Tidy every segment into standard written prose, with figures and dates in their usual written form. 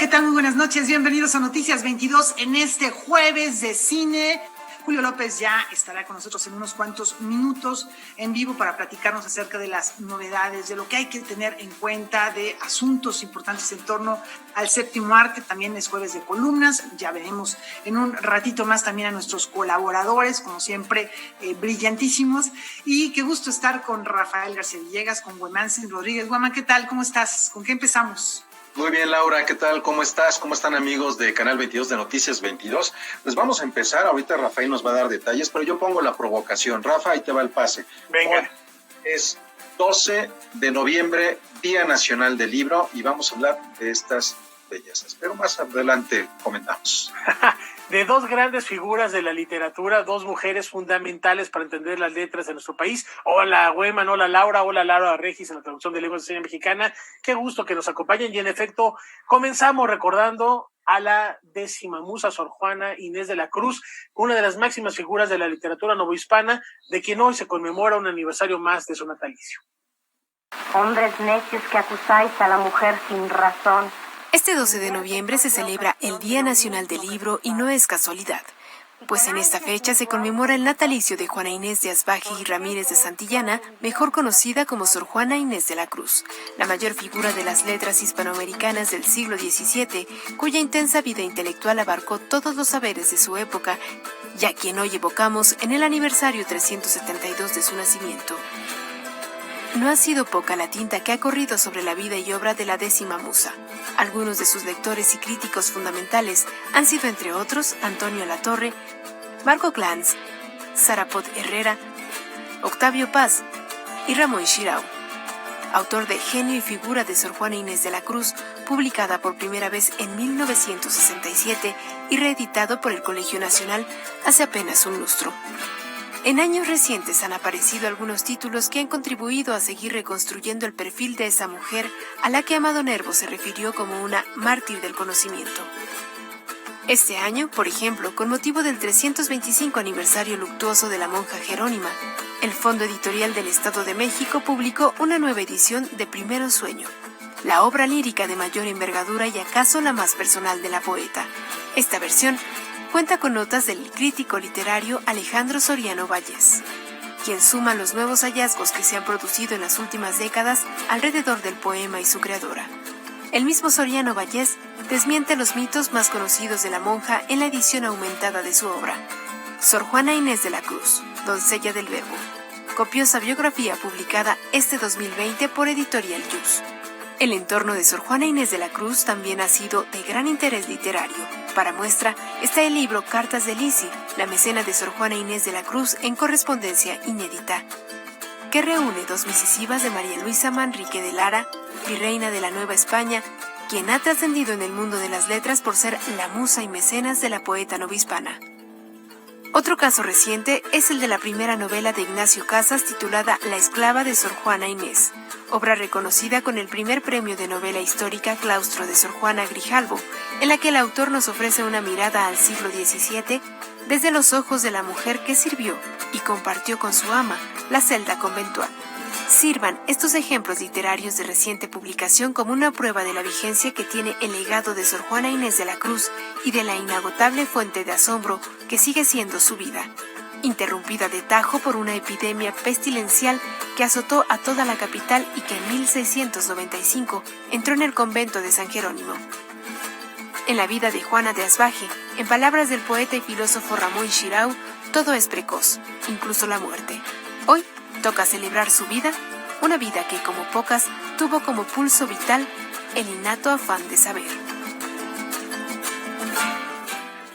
¿qué tal? Muy buenas noches. Bienvenidos a Noticias 22 en este jueves de cine. Julio López ya estará con nosotros en unos cuantos minutos en vivo para platicarnos acerca de las novedades, de lo que hay que tener en cuenta, de asuntos importantes en torno al séptimo arte. También es jueves de columnas. Ya veremos en un ratito más también a nuestros colaboradores, como siempre, brillantísimos. Y qué gusto estar con Rafael García Villegas, con Guemansen Rodríguez. Guamán, ¿qué tal? ¿Cómo estás? ¿Con qué empezamos? Muy bien, Laura, ¿qué tal? ¿Cómo estás? ¿Cómo están, amigos de Canal 22 de Noticias 22? Pues vamos a empezar, ahorita Rafael nos va a dar detalles, pero yo pongo la provocación. Rafa, ahí te va el pase. Venga. Hoy es 12 de noviembre, Día Nacional del Libro, y vamos a hablar de estas bellezas, pero más adelante comentamos. De dos grandes figuras de la literatura, dos mujeres fundamentales para entender las letras de nuestro país. Hola, Güeman, hola, Laura Regis en la traducción de Lengua de Señas Mexicana. Qué gusto que nos acompañen y en efecto comenzamos recordando a la décima musa, Sor Juana Inés de la Cruz, una de las máximas figuras de la literatura novohispana, de quien hoy se conmemora un aniversario más de su natalicio. Hombres necios que acusáis a la mujer sin razón. Este 12 de noviembre se celebra el Día Nacional del Libro y no es casualidad, pues en esta fecha se conmemora el natalicio de Juana Inés de Asbaje y Ramírez de Santillana, mejor conocida como Sor Juana Inés de la Cruz, la mayor figura de las letras hispanoamericanas del siglo XVII, cuya intensa vida intelectual abarcó todos los saberes de su época, y a quien hoy evocamos en el aniversario 372 de su nacimiento. No ha sido poca la tinta que ha corrido sobre la vida y obra de la décima musa. Algunos de sus lectores y críticos fundamentales han sido, entre otros, Antonio Latorre, Marco Glantz, Sarapot Herrera, Octavio Paz y Ramón Xirau, autor de Genio y figura de Sor Juana Inés de la Cruz, publicada por primera vez en 1967 y reeditado por el Colegio Nacional hace apenas un lustro. En años recientes han aparecido algunos títulos que han contribuido a seguir reconstruyendo el perfil de esa mujer a la que Amado Nervo se refirió como una mártir del conocimiento. Este año, por ejemplo, con motivo del 325 aniversario luctuoso de la monja Jerónima, el Fondo Editorial del Estado de México publicó una nueva edición de Primero Sueño, la obra lírica de mayor envergadura y acaso la más personal de la poeta. Esta versión cuenta con notas del crítico literario Alejandro Soriano Vallés, quien suma los nuevos hallazgos que se han producido en las últimas décadas alrededor del poema y su creadora. El mismo Soriano Vallés desmiente los mitos más conocidos de la monja en la edición aumentada de su obra, Sor Juana Inés de la Cruz, doncella del Verbo, copiosa biografía publicada este 2020 por Editorial Yus. El entorno de Sor Juana Inés de la Cruz también ha sido de gran interés literario. Para muestra está el libro Cartas de Lisi, la mecena de Sor Juana Inés de la Cruz en correspondencia inédita, que reúne dos misivas de María Luisa Manrique de Lara, virreina de la Nueva España, quien ha trascendido en el mundo de las letras por ser la musa y mecenas de la poeta novohispana. Otro caso reciente es el de la primera novela de Ignacio Casas titulada La esclava de Sor Juana Inés, obra reconocida con el primer premio de novela histórica Claustro de Sor Juana Grijalvo, en la que el autor nos ofrece una mirada al siglo XVII desde los ojos de la mujer que sirvió y compartió con su ama la celda conventual. Sirvan estos ejemplos literarios de reciente publicación como una prueba de la vigencia que tiene el legado de Sor Juana Inés de la Cruz y de la inagotable fuente de asombro que sigue siendo su vida, interrumpida de tajo por una epidemia pestilencial que azotó a toda la capital y que en 1695 entró en el convento de San Jerónimo. En la vida de Juana de Asbaje, en palabras del poeta y filósofo Ramón Xirau, todo es precoz, incluso la muerte. Hoy toca celebrar su vida, una vida que, como pocas, tuvo como pulso vital el innato afán de saber.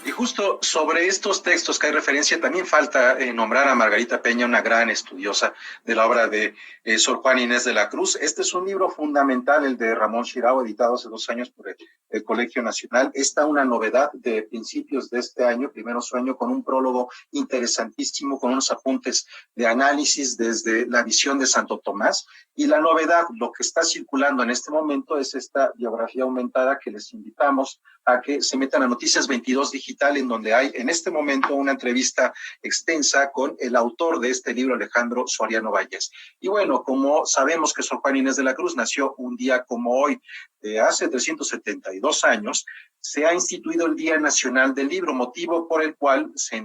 Y justo sobre estos textos que hay referencia, también falta nombrar a Margarita Peña, una gran estudiosa de la obra de Sor Juana Inés de la Cruz. Este es un libro fundamental, el de Ramón Xirau, editado hace 2 años por el Colegio Nacional. Esta una novedad de principios de este año, Primero Sueño, con un prólogo interesantísimo, con unos apuntes de análisis desde la visión de Santo Tomás. Y la novedad, lo que está circulando en este momento, es esta biografía aumentada que les invitamos a que se metan a Noticias 22 Digital, en donde hay en este momento una entrevista extensa con el autor de este libro, Alejandro Soriano Valles. Y bueno, como sabemos que Sor Juana Inés de la Cruz nació un día como hoy, de hace 372 años, se ha instituido el Día Nacional del Libro, motivo por el cual se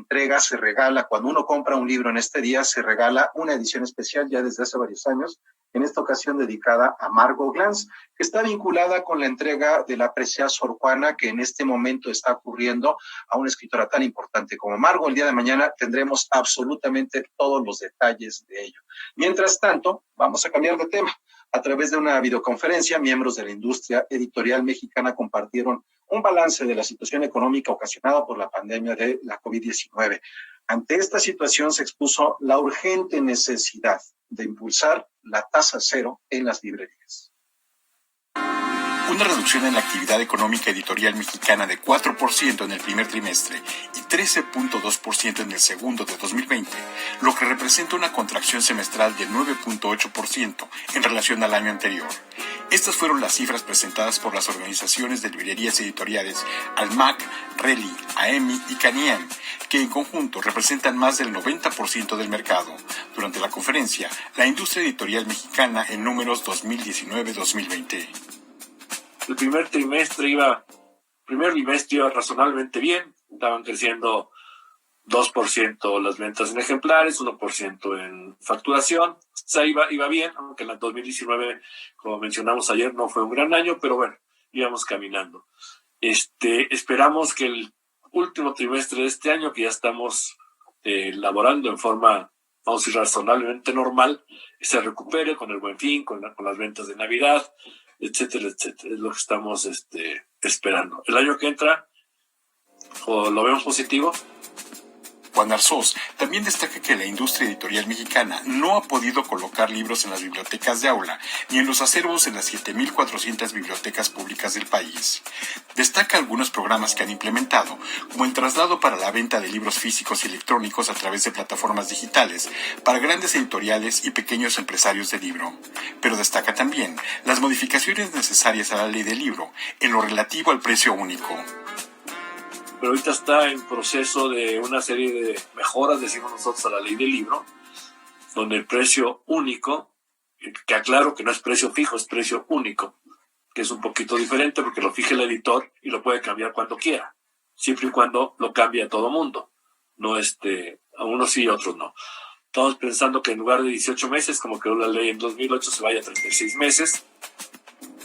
regala, cuando uno compra un libro en este día, se regala una edición especial ya desde hace varios años, en esta ocasión dedicada a Margot Glantz, que está vinculada con la entrega de la presea Sor Juana, que en este momento está ocurriendo a una escritora tan importante como Margot. El día de mañana tendremos absolutamente todos los detalles de ello. Mientras tanto, vamos a cambiar de tema. A través de una videoconferencia, miembros de la industria editorial mexicana compartieron un balance de la situación económica ocasionada por la pandemia de la COVID-19. Ante esta situación se expuso la urgente necesidad de impulsar la tasa cero en las librerías. Una reducción en la actividad económica editorial mexicana de 4% en el primer trimestre y 13.2% en el segundo de 2020, lo que representa una contracción semestral de 9.8% en relación al año anterior. Estas fueron las cifras presentadas por las organizaciones de librerías editoriales Almac, Reli, AEMI y Caniam, que en conjunto representan más del 90% del mercado. Durante la conferencia, la industria editorial mexicana en números 2019-2020. El primer bimestre iba razonablemente bien, estaban creciendo 2% las ventas en ejemplares, 1% en facturación, o sea, iba bien, aunque en el 2019, como mencionamos ayer, no fue un gran año, pero bueno, íbamos caminando. Esperamos que el último trimestre de este año, que ya estamos laborando en forma, vamos a decir, razonablemente normal, se recupere con el Buen Fin, con las ventas de Navidad, etcétera, etcétera. Es lo que estamos esperando. El año que entra, ¿lo vemos positivo? Juan Arzós también destaca que la industria editorial mexicana no ha podido colocar libros en las bibliotecas de aula ni en los acervos en las 7.400 bibliotecas públicas del país. Destaca algunos programas que han implementado, como el traslado para la venta de libros físicos y electrónicos a través de plataformas digitales para grandes editoriales y pequeños empresarios de libro. Pero destaca también las modificaciones necesarias a la ley del libro en lo relativo al precio único. Pero ahorita está en proceso de una serie de mejoras, decimos nosotros, a la ley del libro, donde el precio único, que aclaro que no es precio fijo, es precio único, que es un poquito diferente porque lo fija el editor y lo puede cambiar cuando quiera, siempre y cuando lo cambie a todo mundo, no a unos sí y a otros no. Estamos pensando que en lugar de 18 meses, como quedó la ley en 2008, se vaya a 36 meses.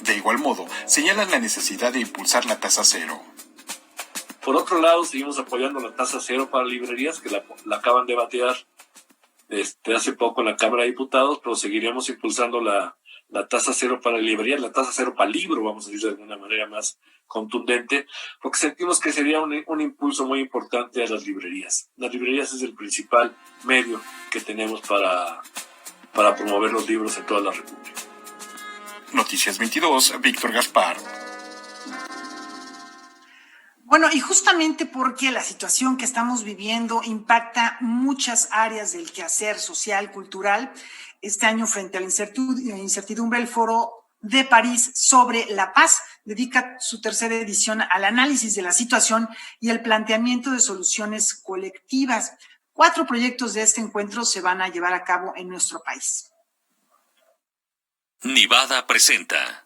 De igual modo, señalan la necesidad de impulsar la tasa cero. Por otro lado, seguimos apoyando la tasa cero para librerías, que la acaban de batear hace poco en la Cámara de Diputados, pero seguiremos impulsando la tasa cero para librerías, la tasa cero para libro, vamos a decir de alguna manera más contundente, porque sentimos que sería un impulso muy importante a las librerías. Las librerías es el principal medio que tenemos para promover los libros en toda la República. Noticias 22, Víctor Gaspar. Bueno, y justamente porque la situación que estamos viviendo impacta muchas áreas del quehacer social, cultural, este año frente a la incertidumbre, el Foro de París sobre la Paz dedica su tercera edición al análisis de la situación y el planteamiento de soluciones colectivas. 4 proyectos de este encuentro se van a llevar a cabo en nuestro país. Nivada presenta.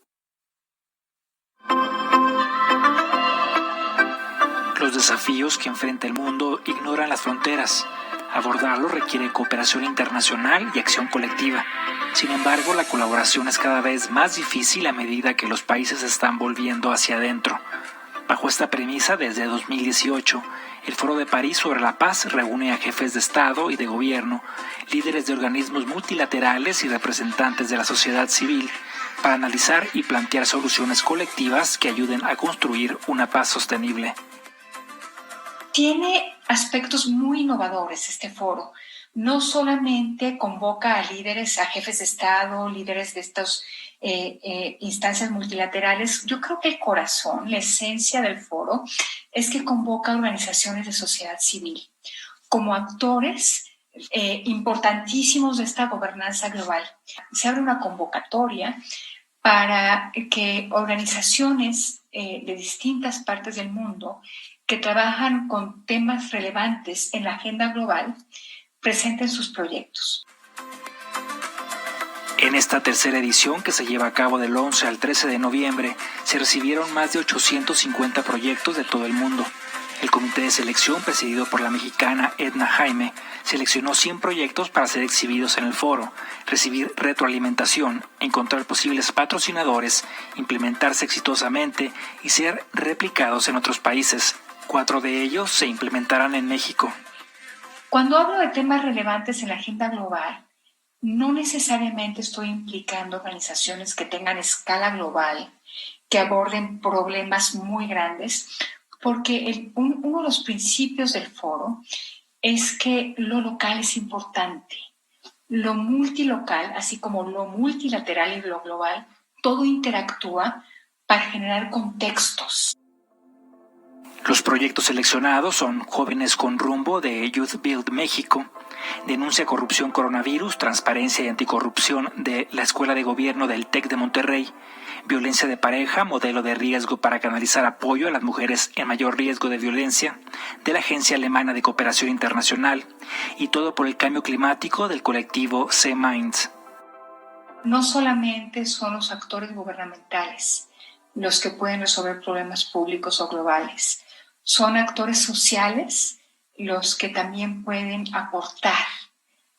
Los desafíos que enfrenta el mundo ignoran las fronteras. Abordarlo requiere cooperación internacional y acción colectiva. Sin embargo, la colaboración es cada vez más difícil a medida que los países se están volviendo hacia adentro. Bajo esta premisa, desde 2018, el Foro de París sobre la Paz reúne a jefes de Estado y de Gobierno, líderes de organismos multilaterales y representantes de la sociedad civil, para analizar y plantear soluciones colectivas que ayuden a construir una paz sostenible. Tiene aspectos muy innovadores este foro. No solamente convoca a líderes, a jefes de Estado, líderes de estas instancias multilaterales. Yo creo que el corazón, la esencia del foro, es que convoca a organizaciones de sociedad civil como actores importantísimos de esta gobernanza global. Se abre una convocatoria para que organizaciones de distintas partes del mundo que trabajan con temas relevantes en la agenda global presenten sus proyectos. En esta tercera edición, que se lleva a cabo del 11 al 13 de noviembre, se recibieron más de 850 proyectos de todo el mundo. El comité de selección, presidido por la mexicana Edna Jaime, seleccionó 100 proyectos para ser exhibidos en el foro, recibir retroalimentación, encontrar posibles patrocinadores, implementarse exitosamente y ser replicados en otros países. 4 de ellos se implementarán en México. Cuando hablo de temas relevantes en la agenda global, no necesariamente estoy implicando organizaciones que tengan escala global, que aborden problemas muy grandes, porque uno de los principios del foro es que lo local es importante. Lo multilocal, así como lo multilateral y lo global, todo interactúa para generar contextos. Los proyectos seleccionados son Jóvenes con Rumbo de Youth Build México, Denuncia Corrupción Coronavirus, Transparencia y Anticorrupción de la Escuela de Gobierno del TEC de Monterrey, Violencia de Pareja, Modelo de Riesgo para canalizar apoyo a las mujeres en mayor riesgo de violencia, de la Agencia Alemana de Cooperación Internacional, y Todo por el Cambio Climático del colectivo C-Minds. No solamente son los actores gubernamentales los que pueden resolver problemas públicos o globales, son actores sociales los que también pueden aportar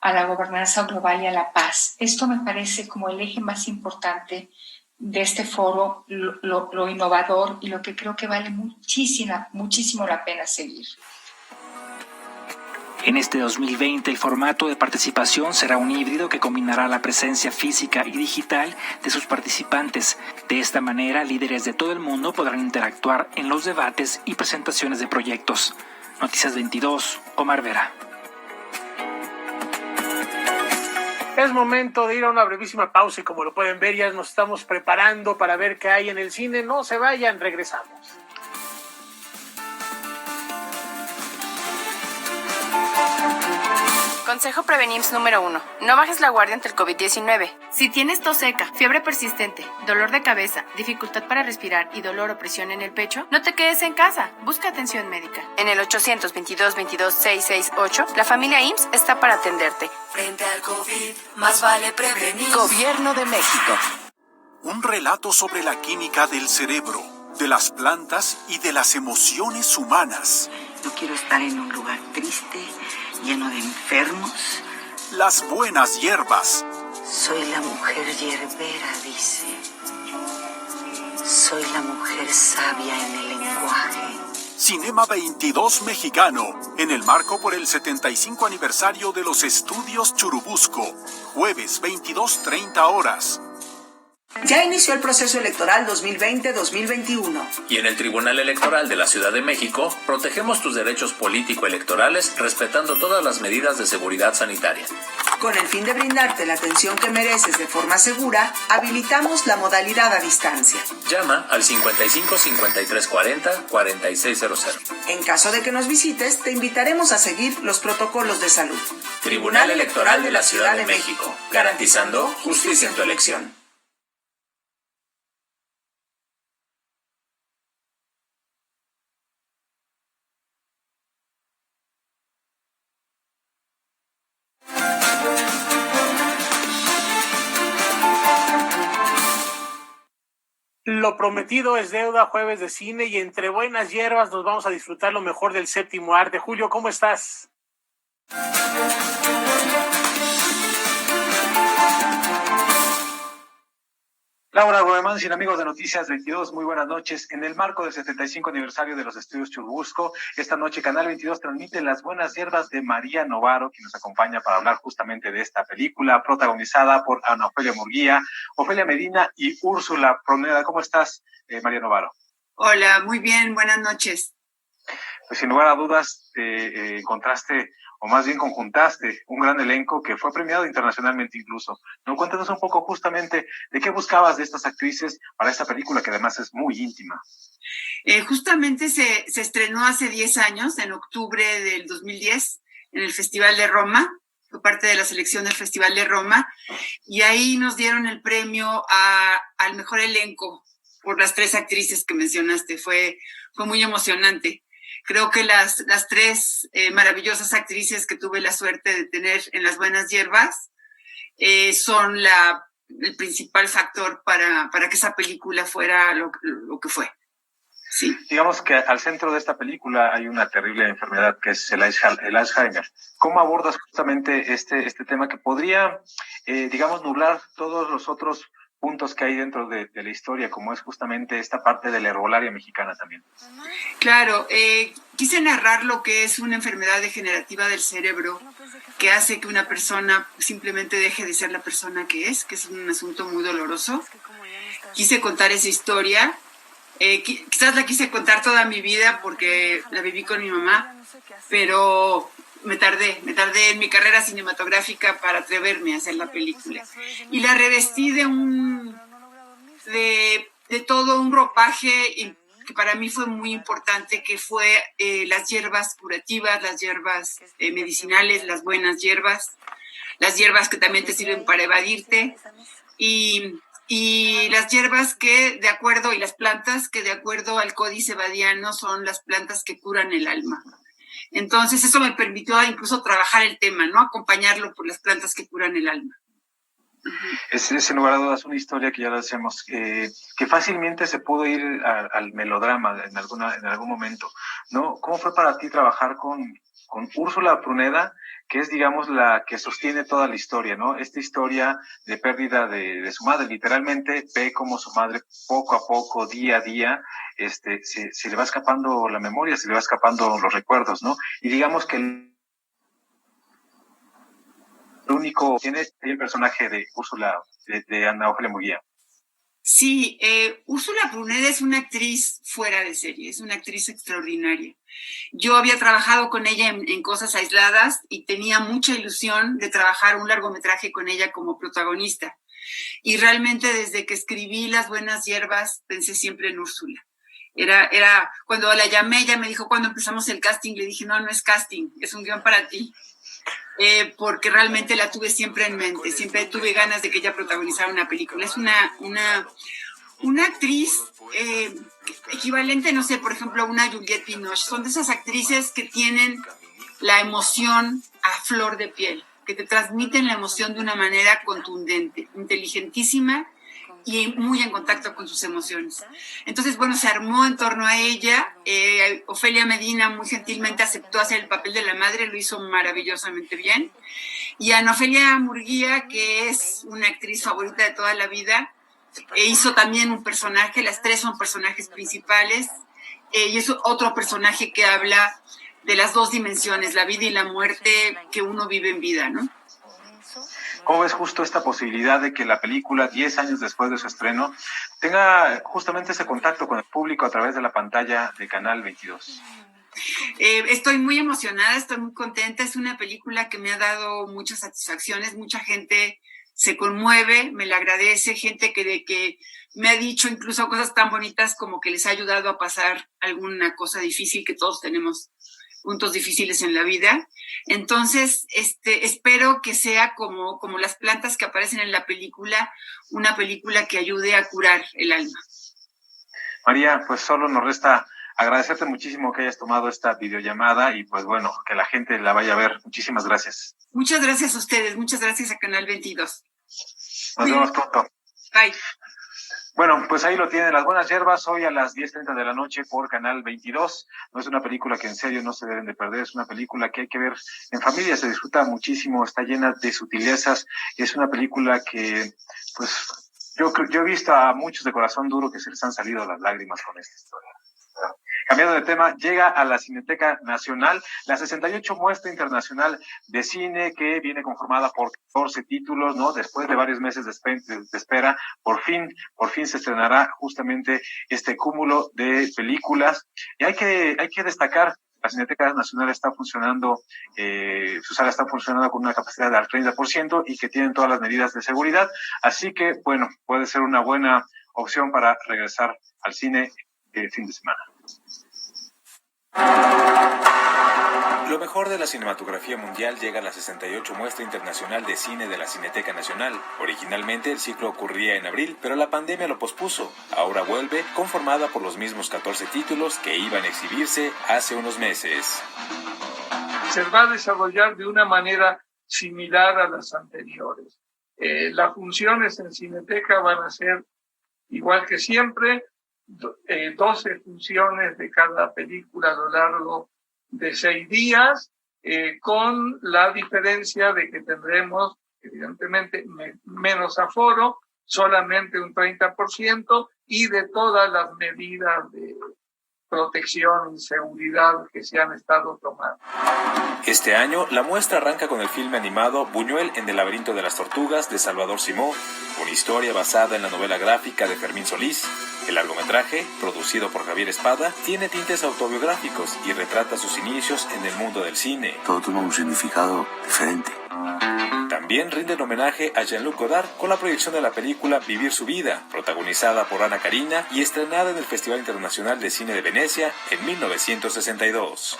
a la gobernanza global y a la paz. Esto me parece como el eje más importante de este foro, lo innovador y lo que creo que vale muchísimo la pena seguir. En este 2020, el formato de participación será un híbrido que combinará la presencia física y digital de sus participantes. De esta manera, líderes de todo el mundo podrán interactuar en los debates y presentaciones de proyectos. Noticias 22, Omar Vera. Es momento de ir a una brevísima pausa y como lo pueden ver ya nos estamos preparando para ver qué hay en el cine. No se vayan, regresamos. Consejo Prevenims número 1. No bajes la guardia ante el COVID-19. Si tienes tos seca, fiebre persistente, dolor de cabeza, dificultad para respirar y dolor o presión en el pecho, no te quedes en casa. Busca atención médica. En el 800-22-22-668, la familia IMSS está para atenderte. Frente al COVID, más vale prevenir. Gobierno de México. Un relato sobre la química del cerebro, de las plantas y de las emociones humanas. No quiero estar en un lugar triste, lleno de enfermos. Las buenas hierbas. Soy la mujer hierbera, dice. Soy la mujer sabia en el lenguaje. Cinema 22 mexicano, en el marco por el 75 aniversario de los estudios Churubusco. Jueves 22:30 horas. Ya inició el proceso electoral 2020-2021. Y en el Tribunal Electoral de la Ciudad de México, protegemos tus derechos político-electorales respetando todas las medidas de seguridad sanitaria. Con el fin de brindarte la atención que mereces de forma segura, habilitamos la modalidad a distancia. Llama al 55 53 40 4600. En caso de que nos visites, te invitaremos a seguir los protocolos de salud. Tribunal Electoral de la Ciudad de México, garantizando justicia en tu elección. Lo prometido es deuda, jueves de cine y entre buenas hierbas nos vamos a disfrutar lo mejor del séptimo arte. Julio, ¿cómo estás? Laura Goemans y amigos de Noticias 22, muy buenas noches. En el marco del 75 aniversario de los estudios Churubusco, esta noche Canal 22 transmite Las buenas hierbas de María Novaro, quien nos acompaña para hablar justamente de esta película, protagonizada por Ana Ofelia Murguía, Ofelia Medina y Úrsula Pruneda. ¿Cómo estás, María Novaro? Hola, muy bien, buenas noches. Pues sin lugar a dudas, encontraste, o más bien conjuntaste, un gran elenco que fue premiado internacionalmente incluso. ¿No? Cuéntanos un poco justamente de qué buscabas de estas actrices para esta película que además es muy íntima. Justamente se estrenó hace 10 años, en octubre del 2010, en el Festival de Roma. fue parte de la selección del Festival de Roma, y ahí nos dieron el premio al mejor elenco por las 3 actrices que mencionaste. Fue muy emocionante. Creo que las 3 maravillosas actrices que tuve la suerte de tener en Las Buenas Hierbas son el principal factor para que esa película fuera lo que fue. Sí. Digamos que al centro de esta película hay una terrible enfermedad que es el Alzheimer. ¿Cómo abordas justamente este tema que podría, nublar todos los otros puntos que hay dentro de la historia, como es justamente esta parte de la herbolaria mexicana también? Claro, quise narrar lo que es una enfermedad degenerativa del cerebro que hace que una persona simplemente deje de ser la persona que es un asunto muy doloroso. Quise contar esa historia. Quizás la quise contar toda mi vida porque la viví con mi mamá, pero me tardé en mi carrera cinematográfica para atreverme a hacer la película. Y la revestí de todo un ropaje que para mí fue muy importante, que fue las hierbas curativas, las hierbas medicinales, las buenas hierbas, las hierbas que también te sirven para evadirte, y las hierbas y las plantas que de acuerdo al Códice Badiano son las plantas que curan el alma. Entonces eso me permitió incluso trabajar el tema, ¿no? Acompañarlo por las plantas que curan el alma. Es sin lugar a dudas una historia que ya lo decíamos, que fácilmente se pudo ir al melodrama en algún momento, ¿no? ¿Cómo fue para ti trabajar con Úrsula Pruneda, que es, digamos, la que sostiene toda la historia, ¿no? Esta historia de pérdida de su madre, literalmente ve cómo su madre poco a poco, día a día, se le va escapando la memoria, se le va escapando los recuerdos, ¿no? Y digamos que el único tiene el personaje de Úrsula, de Ana Ofelia Murguía. Sí, Úrsula Pruneda es una actriz fuera de serie, es una actriz extraordinaria. Yo había trabajado con ella en cosas aisladas y tenía mucha ilusión de trabajar un largometraje con ella como protagonista. Y realmente desde que escribí Las Buenas Hierbas pensé siempre en Úrsula. Era cuando la llamé, ella me dijo cuando empezamos el casting, le dije, no es casting, es un guión para ti. Porque realmente la tuve siempre en mente, siempre tuve ganas de que ella protagonizara una película. Es una actriz equivalente, no sé, por ejemplo, a una Juliette Binoche. Son de esas actrices que tienen la emoción a flor de piel, que te transmiten la emoción de una manera contundente, inteligentísima y muy en contacto con sus emociones. Entonces, bueno, se armó en torno a ella. Ofelia Medina muy gentilmente aceptó hacer el papel de la madre, lo hizo maravillosamente bien. Y Ana Ofelia Murguía, que es una actriz favorita de toda la vida, hizo también un personaje, las 3 son personajes principales, y es otro personaje que habla de las 2 dimensiones, la vida y la muerte que uno vive en vida, ¿no? ¿Cómo ves justo esta posibilidad de que la película, 10 años después de su estreno, tenga justamente ese contacto con el público a través de la pantalla de Canal 22? Estoy muy emocionada, estoy muy contenta. Es una película que me ha dado muchas satisfacciones. Mucha gente se conmueve, me la agradece, gente que me ha dicho incluso cosas tan bonitas como que les ha ayudado a pasar alguna cosa difícil, que todos tenemos puntos difíciles en la vida. Entonces, espero que sea como las plantas que aparecen en la película, una película que ayude a curar el alma. María, pues solo nos resta agradecerte muchísimo que hayas tomado esta videollamada y pues bueno, que la gente la vaya a ver. Muchísimas gracias. Muchas gracias a ustedes, muchas gracias a Canal 22. Nos vemos pronto. Bye. Bueno, pues ahí lo tienen, Las Buenas Hierbas, hoy a las 10:30 de la noche por Canal 22. No es una película que en serio no se deben de perder, es una película que hay que ver en familia, se disfruta muchísimo, está llena de sutilezas, es una película que, pues, yo he visto a muchos de corazón duro que se les han salido las lágrimas con esta historia. Cambiando de tema, llega a la Cineteca Nacional la 68 Muestra Internacional de Cine, que viene conformada por 14 títulos, ¿no? Después de varios meses de espera, por fin se estrenará justamente este cúmulo de películas. Y hay que destacar, la Cineteca Nacional está funcionando, su sala está funcionando con una capacidad del 30% y que tienen todas las medidas de seguridad. Así que, bueno, puede ser una buena opción para regresar al cine el fin de semana. Lo mejor de la cinematografía mundial llega a la 68 Muestra Internacional de Cine de la Cineteca Nacional. Originalmente el ciclo ocurría en abril, pero la pandemia lo pospuso. Ahora vuelve, conformada por los mismos 14 títulos que iban a exhibirse hace unos meses. Se va a desarrollar de una manera similar a las anteriores. Las funciones en Cineteca van a ser igual que siempre, 12 funciones de cada película a lo largo de 6 días, con la diferencia de que tendremos, evidentemente, menos aforo, solamente un 30%, y de todas las medidas de protección y seguridad que se han estado tomando. Este año, la muestra arranca con el filme animado Buñuel en el laberinto de las tortugas de Salvador Simó, una historia basada en la novela gráfica de Fermín Solís. El largometraje, producido por Javier Espada, tiene tintes autobiográficos y retrata sus inicios en el mundo del cine. Todo toma un significado diferente. También rinden homenaje a Jean-Luc Godard con la proyección de la película Vivir su vida, protagonizada por Ana Karina y estrenada en el Festival Internacional de Cine de Venecia en 1962.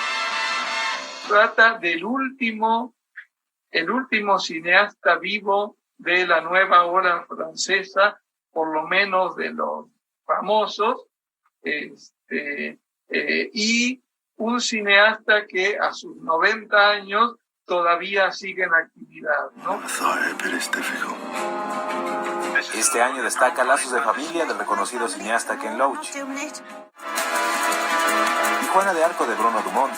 Trata del último cineasta vivo de la nueva ola francesa, por lo menos de los famosos, y un cineasta que a sus 90 años todavía sigue en actividad, ¿no? Este año destaca Lazos de familia del reconocido cineasta Ken Loach y Juana de Arco de Bruno Dumont.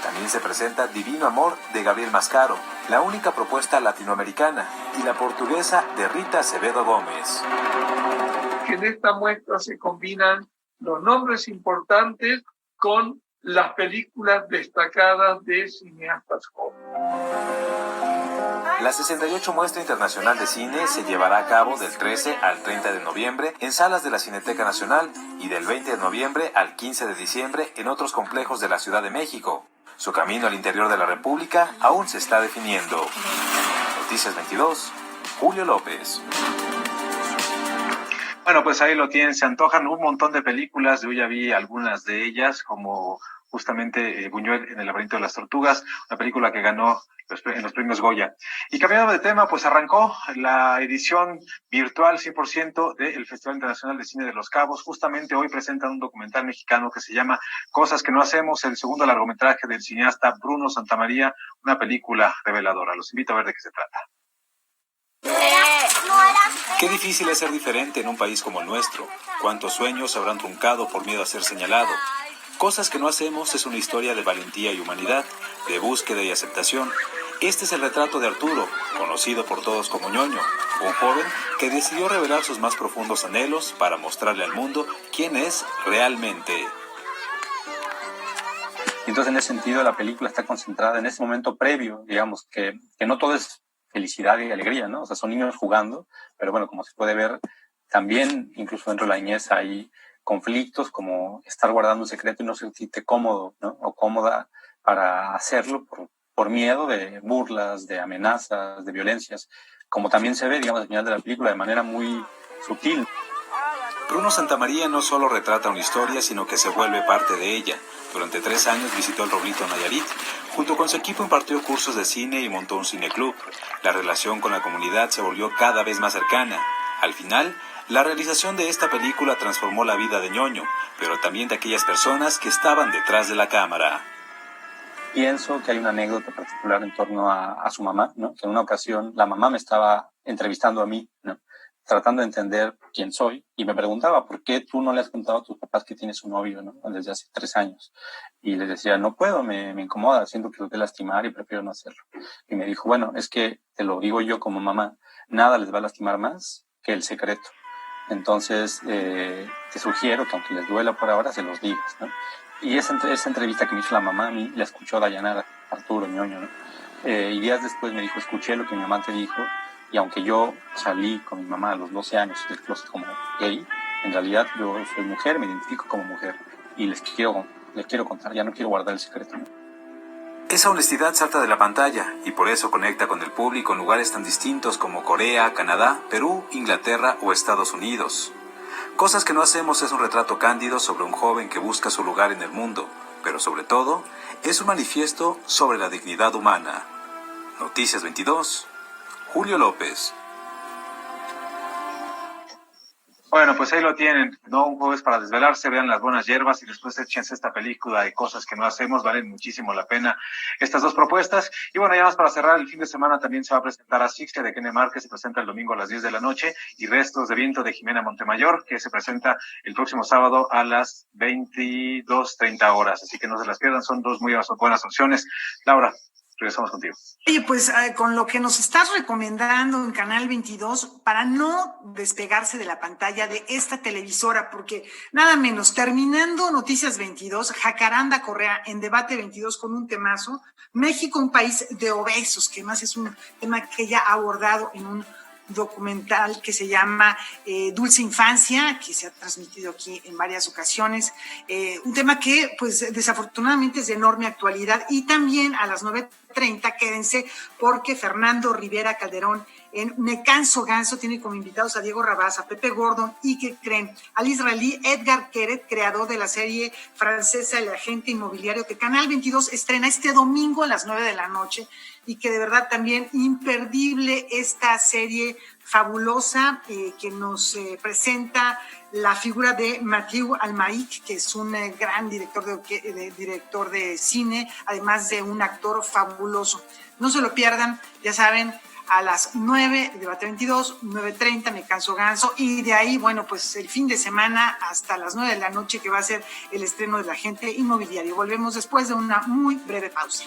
También se presenta Divino Amor de Gabriel Mascaro, la única propuesta latinoamericana, y la portuguesa de Rita Acevedo Gómez. En esta muestra se combinan los nombres importantes con las películas destacadas de cineastas jóvenes. La 68 Muestra Internacional de Cine se llevará a cabo del 13 al 30 de noviembre en salas de la Cineteca Nacional y del 20 de noviembre al 15 de diciembre en otros complejos de la Ciudad de México. Su camino al interior de la República aún se está definiendo. Noticias 22, Julio López. Bueno, pues ahí lo tienen, se antojan un montón de películas, yo ya vi algunas de ellas, como justamente Buñuel en el laberinto de las tortugas, una película que ganó en los premios Goya. Y cambiando de tema, pues arrancó la edición virtual 100% del Festival Internacional de Cine de Los Cabos. Justamente hoy presentan un documental mexicano que se llama Cosas que no hacemos, el segundo largometraje del cineasta Bruno Santamaría, una película reveladora. Los invito a ver de qué se trata. Qué difícil es ser diferente en un país como el nuestro. Cuántos sueños habrán truncado por miedo a ser señalado. Cosas que no hacemos es una historia de valentía y humanidad, de búsqueda y aceptación. Este es el retrato de Arturo, conocido por todos como Ñoño, un joven que decidió revelar sus más profundos anhelos para mostrarle al mundo quién es realmente. Entonces, en ese sentido, la película está concentrada en ese momento previo, digamos, que no todo es felicidad y alegría, ¿no? O sea, son niños jugando, pero bueno, como se puede ver, también, incluso dentro de la niñez, hay conflictos como estar guardando un secreto y no sentirte cómodo, ¿no? O cómoda para hacerlo por miedo de burlas, de amenazas, de violencias, como también se ve, digamos, al final de la película de manera muy sutil. Bruno Santamaría no solo retrata una historia, sino que se vuelve parte de ella. Durante 3 años visitó el Roblito Nayarit. Junto con su equipo impartió cursos de cine y montó un cineclub. La relación con la comunidad se volvió cada vez más cercana. Al final, la realización de esta película transformó la vida de Ñoño, pero también de aquellas personas que estaban detrás de la cámara. Pienso que hay una anécdota particular en torno a su mamá, ¿no? Que en una ocasión la mamá me estaba entrevistando a mí, ¿no? Tratando de entender quién soy, y me preguntaba, ¿por qué tú no le has contado a tus papás que tienes un novio, ¿no? Desde hace 3 años. Y les decía, no puedo, me incomoda, siento que los voy a lastimar y prefiero no hacerlo. Y me dijo, bueno, es que te lo digo yo como mamá, nada les va a lastimar más que el secreto. Entonces, te sugiero que aunque les duela por ahora, se los digas, ¿no? Y esa entrevista que me hizo la mamá, a mí la escuchó Dayanara, Arturo, Ñoño, ¿no? Y días después me dijo, escuché lo que mi mamá te dijo, y aunque yo salí con mi mamá a los 12 años del closet como gay, en realidad yo soy mujer, me identifico como mujer, y les quiero contar, ya no quiero guardar el secreto, ¿no? Esa honestidad salta de la pantalla y por eso conecta con el público en lugares tan distintos como Corea, Canadá, Perú, Inglaterra o Estados Unidos. Cosas que no hacemos es un retrato cándido sobre un joven que busca su lugar en el mundo, pero sobre todo es un manifiesto sobre la dignidad humana. Noticias 22, Julio López. Bueno, pues ahí lo tienen, ¿no? Un jueves para desvelarse, vean Las Buenas Hierbas y después échense esta película de Cosas que no hacemos, valen muchísimo la pena estas dos propuestas. Y bueno, ya más para cerrar, el fin de semana también se va a presentar Asfixia de Kene Márquez, se presenta el domingo a las 10 de la noche, y Restos de Viento de Jimena Montemayor, que se presenta el próximo sábado a las 22:30 horas. Así que no se las pierdan, son dos muy buenas opciones. Laura, regresamos contigo. Oye, pues con lo que nos estás recomendando en Canal 22, para no despegarse de la pantalla de esta televisora, porque nada menos, terminando Noticias 22, Jacaranda Correa en Debate 22 con un temazo, México, un país de obesos, que más es un tema que ella ha abordado en un documental que se llama Dulce Infancia, que se ha transmitido aquí en varias ocasiones, un tema que pues desafortunadamente es de enorme actualidad. Y también a las 9:30 quédense, porque Fernando Rivera Calderón en Me Canso Ganso tiene como invitados a Diego Rabasa, Pepe Gordon y, ¿qué creen?, al israelí Edgar Keret, creador de la serie francesa El Agente Inmobiliario, que Canal 22 estrena este domingo a las 9 de la noche, y que de verdad también imperdible esta serie fabulosa que nos presenta la figura de Mathieu Almaïc, que es un gran director de cine, además de un actor fabuloso. No se lo pierdan, ya saben, a las 9, Debate 22, 9:30, Me Canso Ganso, y de ahí, bueno, pues el fin de semana hasta las 9 de la noche, que va a ser el estreno del Agente Inmobiliario. Volvemos después de una muy breve pausa.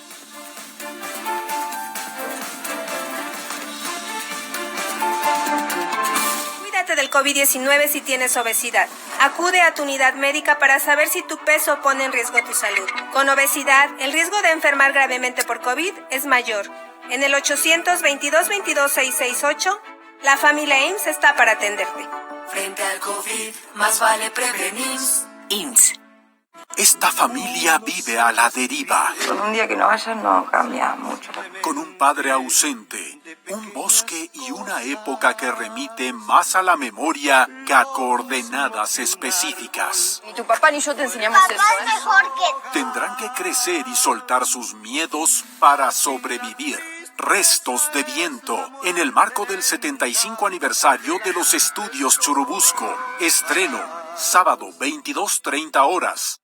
Cuídate del COVID-19 si tienes obesidad. Acude a tu unidad médica para saber si tu peso pone en riesgo tu salud. Con obesidad, el riesgo de enfermar gravemente por COVID es mayor. En el 800-22-22-668, la familia IMSS está para atenderte. Frente al COVID, más vale prevenir. IMSS. Esta familia vive a la deriva. Con un día que no vayas no cambia mucho. Con un padre ausente, un bosque y una época que remite más a la memoria que a coordenadas específicas. Ni tu papá ni yo te enseñamos eso, es mejor que... Tendrán que crecer y soltar sus miedos para sobrevivir. Restos de Viento, en el marco del 75 aniversario de los estudios Churubusco. Estreno, sábado 22:30 horas.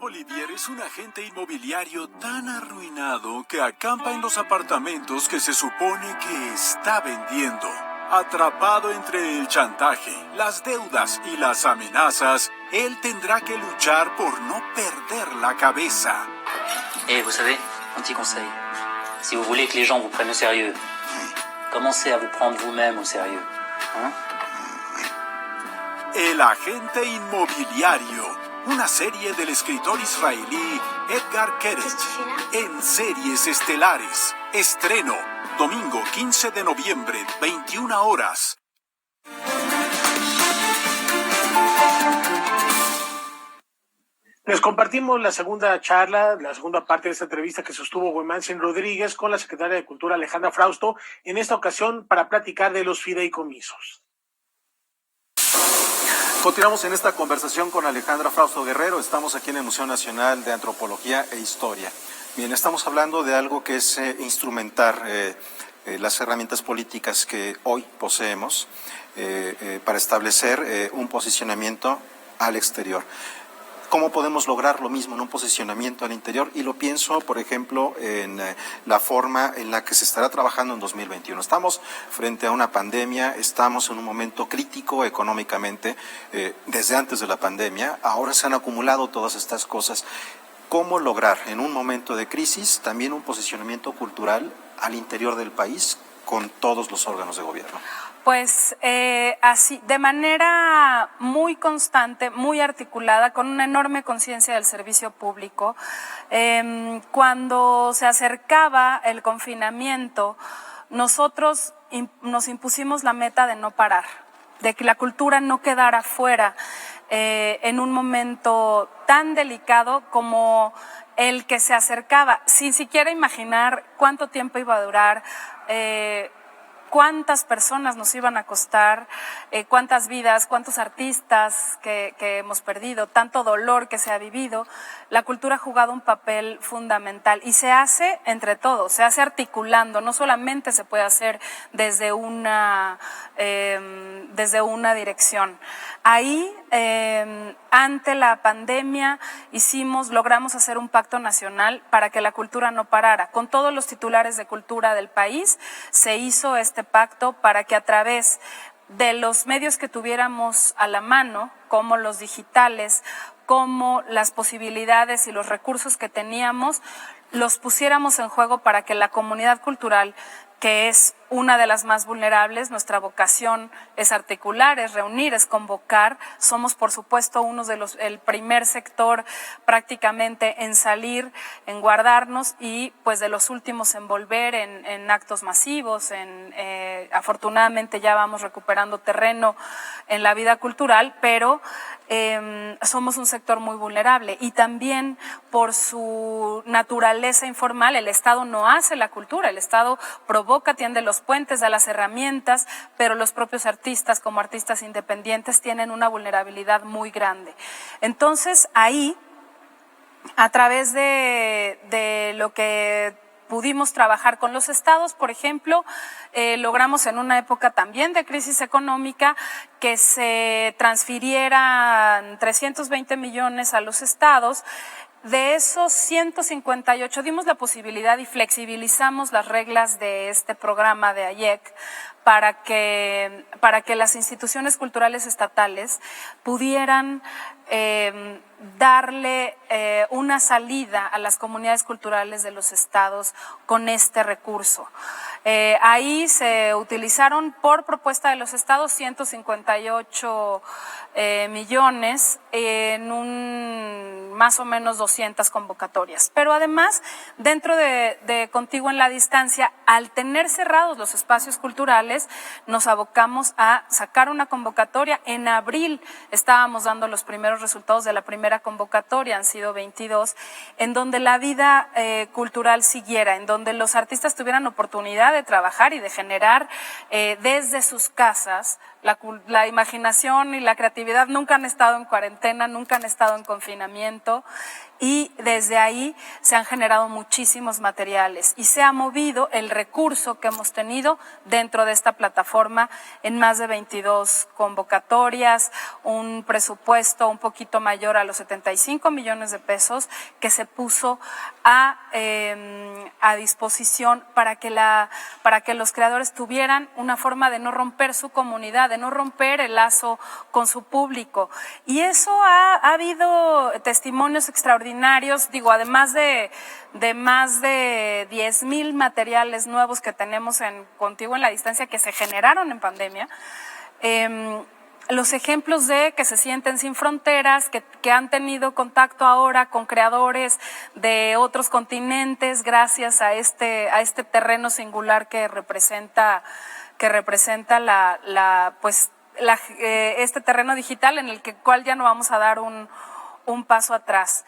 Olivier es un agente inmobiliario tan arruinado que acampa en los apartamentos que se supone que está vendiendo. Atrapado entre el chantaje, las deudas y las amenazas, él tendrá que luchar por no perder la cabeza. Vous savez, un petit conseil. Si vous voulez que les gens vous prennent au sérieux, commencez à vous prendre vous-même au sérieux. ¿Eh? El Agente Inmobiliario. Una serie del escritor israelí Edgar Keret en series estelares. Estreno, domingo 15 de noviembre, 21 horas. Les compartimos la segunda charla, la segunda parte de esta entrevista que sostuvo Guemantzin Rodríguez con la secretaria de Cultura Alejandra Frausto, en esta ocasión para platicar de los fideicomisos. Continuamos en esta conversación con Alejandra Frausto Guerrero. Estamos aquí en el Museo Nacional de Antropología e Historia. Bien, estamos hablando de algo que es instrumentar las herramientas políticas que hoy poseemos para establecer un posicionamiento al exterior. ¿Cómo podemos lograr lo mismo en un posicionamiento al interior? Y lo pienso, por ejemplo, en la forma en la que se estará trabajando en 2021. Estamos frente a una pandemia, estamos en un momento crítico económicamente, desde antes de la pandemia. Ahora se han acumulado todas estas cosas. ¿Cómo lograr en un momento de crisis también un posicionamiento cultural al interior del país con todos los órganos de gobierno? Pues así, de manera muy constante, muy articulada, con una enorme conciencia del servicio público. Cuando se acercaba el confinamiento, nosotros nos impusimos la meta de no parar, de que la cultura no quedara fuera en un momento tan delicado como el que se acercaba, sin siquiera imaginar cuánto tiempo iba a durar. cuántas personas nos iban a costar, cuántas vidas, cuántos artistas que hemos perdido, tanto dolor que se ha vivido. La cultura ha jugado un papel fundamental y se hace entre todos, se hace articulando, no solamente se puede hacer desde una dirección. Ahí, ante la pandemia, logramos hacer un pacto nacional para que la cultura no parara. Con todos los titulares de cultura del país se hizo este pacto para que a través de los medios que tuviéramos a la mano, como los digitales, como las posibilidades y los recursos que teníamos, los pusiéramos en juego para que la comunidad cultural, que es una de las más vulnerables, nuestra vocación es articular, es reunir, es convocar. Somos, por supuesto, el primer sector prácticamente en salir, en guardarnos y pues de los últimos en volver en actos masivos. Afortunadamente ya vamos recuperando terreno en la vida cultural, pero somos un sector muy vulnerable y también por su naturaleza informal, el Estado no hace la cultura, el Estado provoca, tiende los puentes, da las herramientas, pero los propios artistas como artistas independientes tienen una vulnerabilidad muy grande. Entonces ahí, a través de lo que pudimos trabajar con los estados, por ejemplo, logramos en una época también de crisis económica que se transfirieran 320 millones a los estados. De esos 158 dimos la posibilidad y flexibilizamos las reglas de este programa de AIEC para que las instituciones culturales estatales pudieran darle una salida a las comunidades culturales de los estados con este recurso. Ahí se utilizaron por propuesta de los estados 158 millones en más o menos 200 convocatorias. Pero además, dentro de Contigo en la Distancia, al tener cerrados los espacios culturales, nos abocamos a sacar una convocatoria. En abril estábamos dando los primeros resultados de la primera convocatoria, han sido 22, en donde la vida cultural siguiera, en donde los artistas tuvieran oportunidad de trabajar y de generar desde sus casas. La imaginación y la creatividad nunca han estado en cuarentena, nunca han estado en confinamiento y desde ahí se han generado muchísimos materiales y se ha movido el recurso que hemos tenido dentro de esta plataforma en más de 22 convocatorias, un presupuesto un poquito mayor a los 75 millones de pesos que se puso a disposición para que los creadores tuvieran una forma de no romper su comunidad, de no romper el lazo con su público. Y eso ha habido testimonios extraordinarios, digo, además de más de 10,000 materiales nuevos que tenemos en Contigo en la Distancia que se generaron en pandemia. Los ejemplos de que se sienten sin fronteras, que han tenido contacto ahora con creadores de otros continentes gracias a este terreno singular que representa este terreno digital en el cual ya no vamos a dar un paso atrás.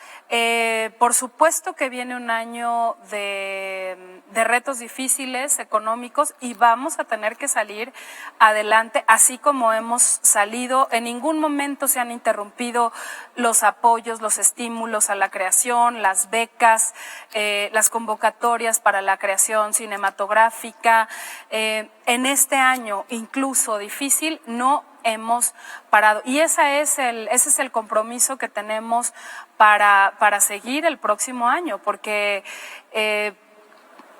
Por supuesto que viene un año de retos difíciles económicos y vamos a tener que salir adelante, así como hemos salido. En ningún momento se han interrumpido los apoyos, los estímulos a la creación, las becas, las convocatorias para la creación cinematográfica. En este año, incluso difícil, no hemos parado y ese es el compromiso que tenemos para seguir el próximo año, porque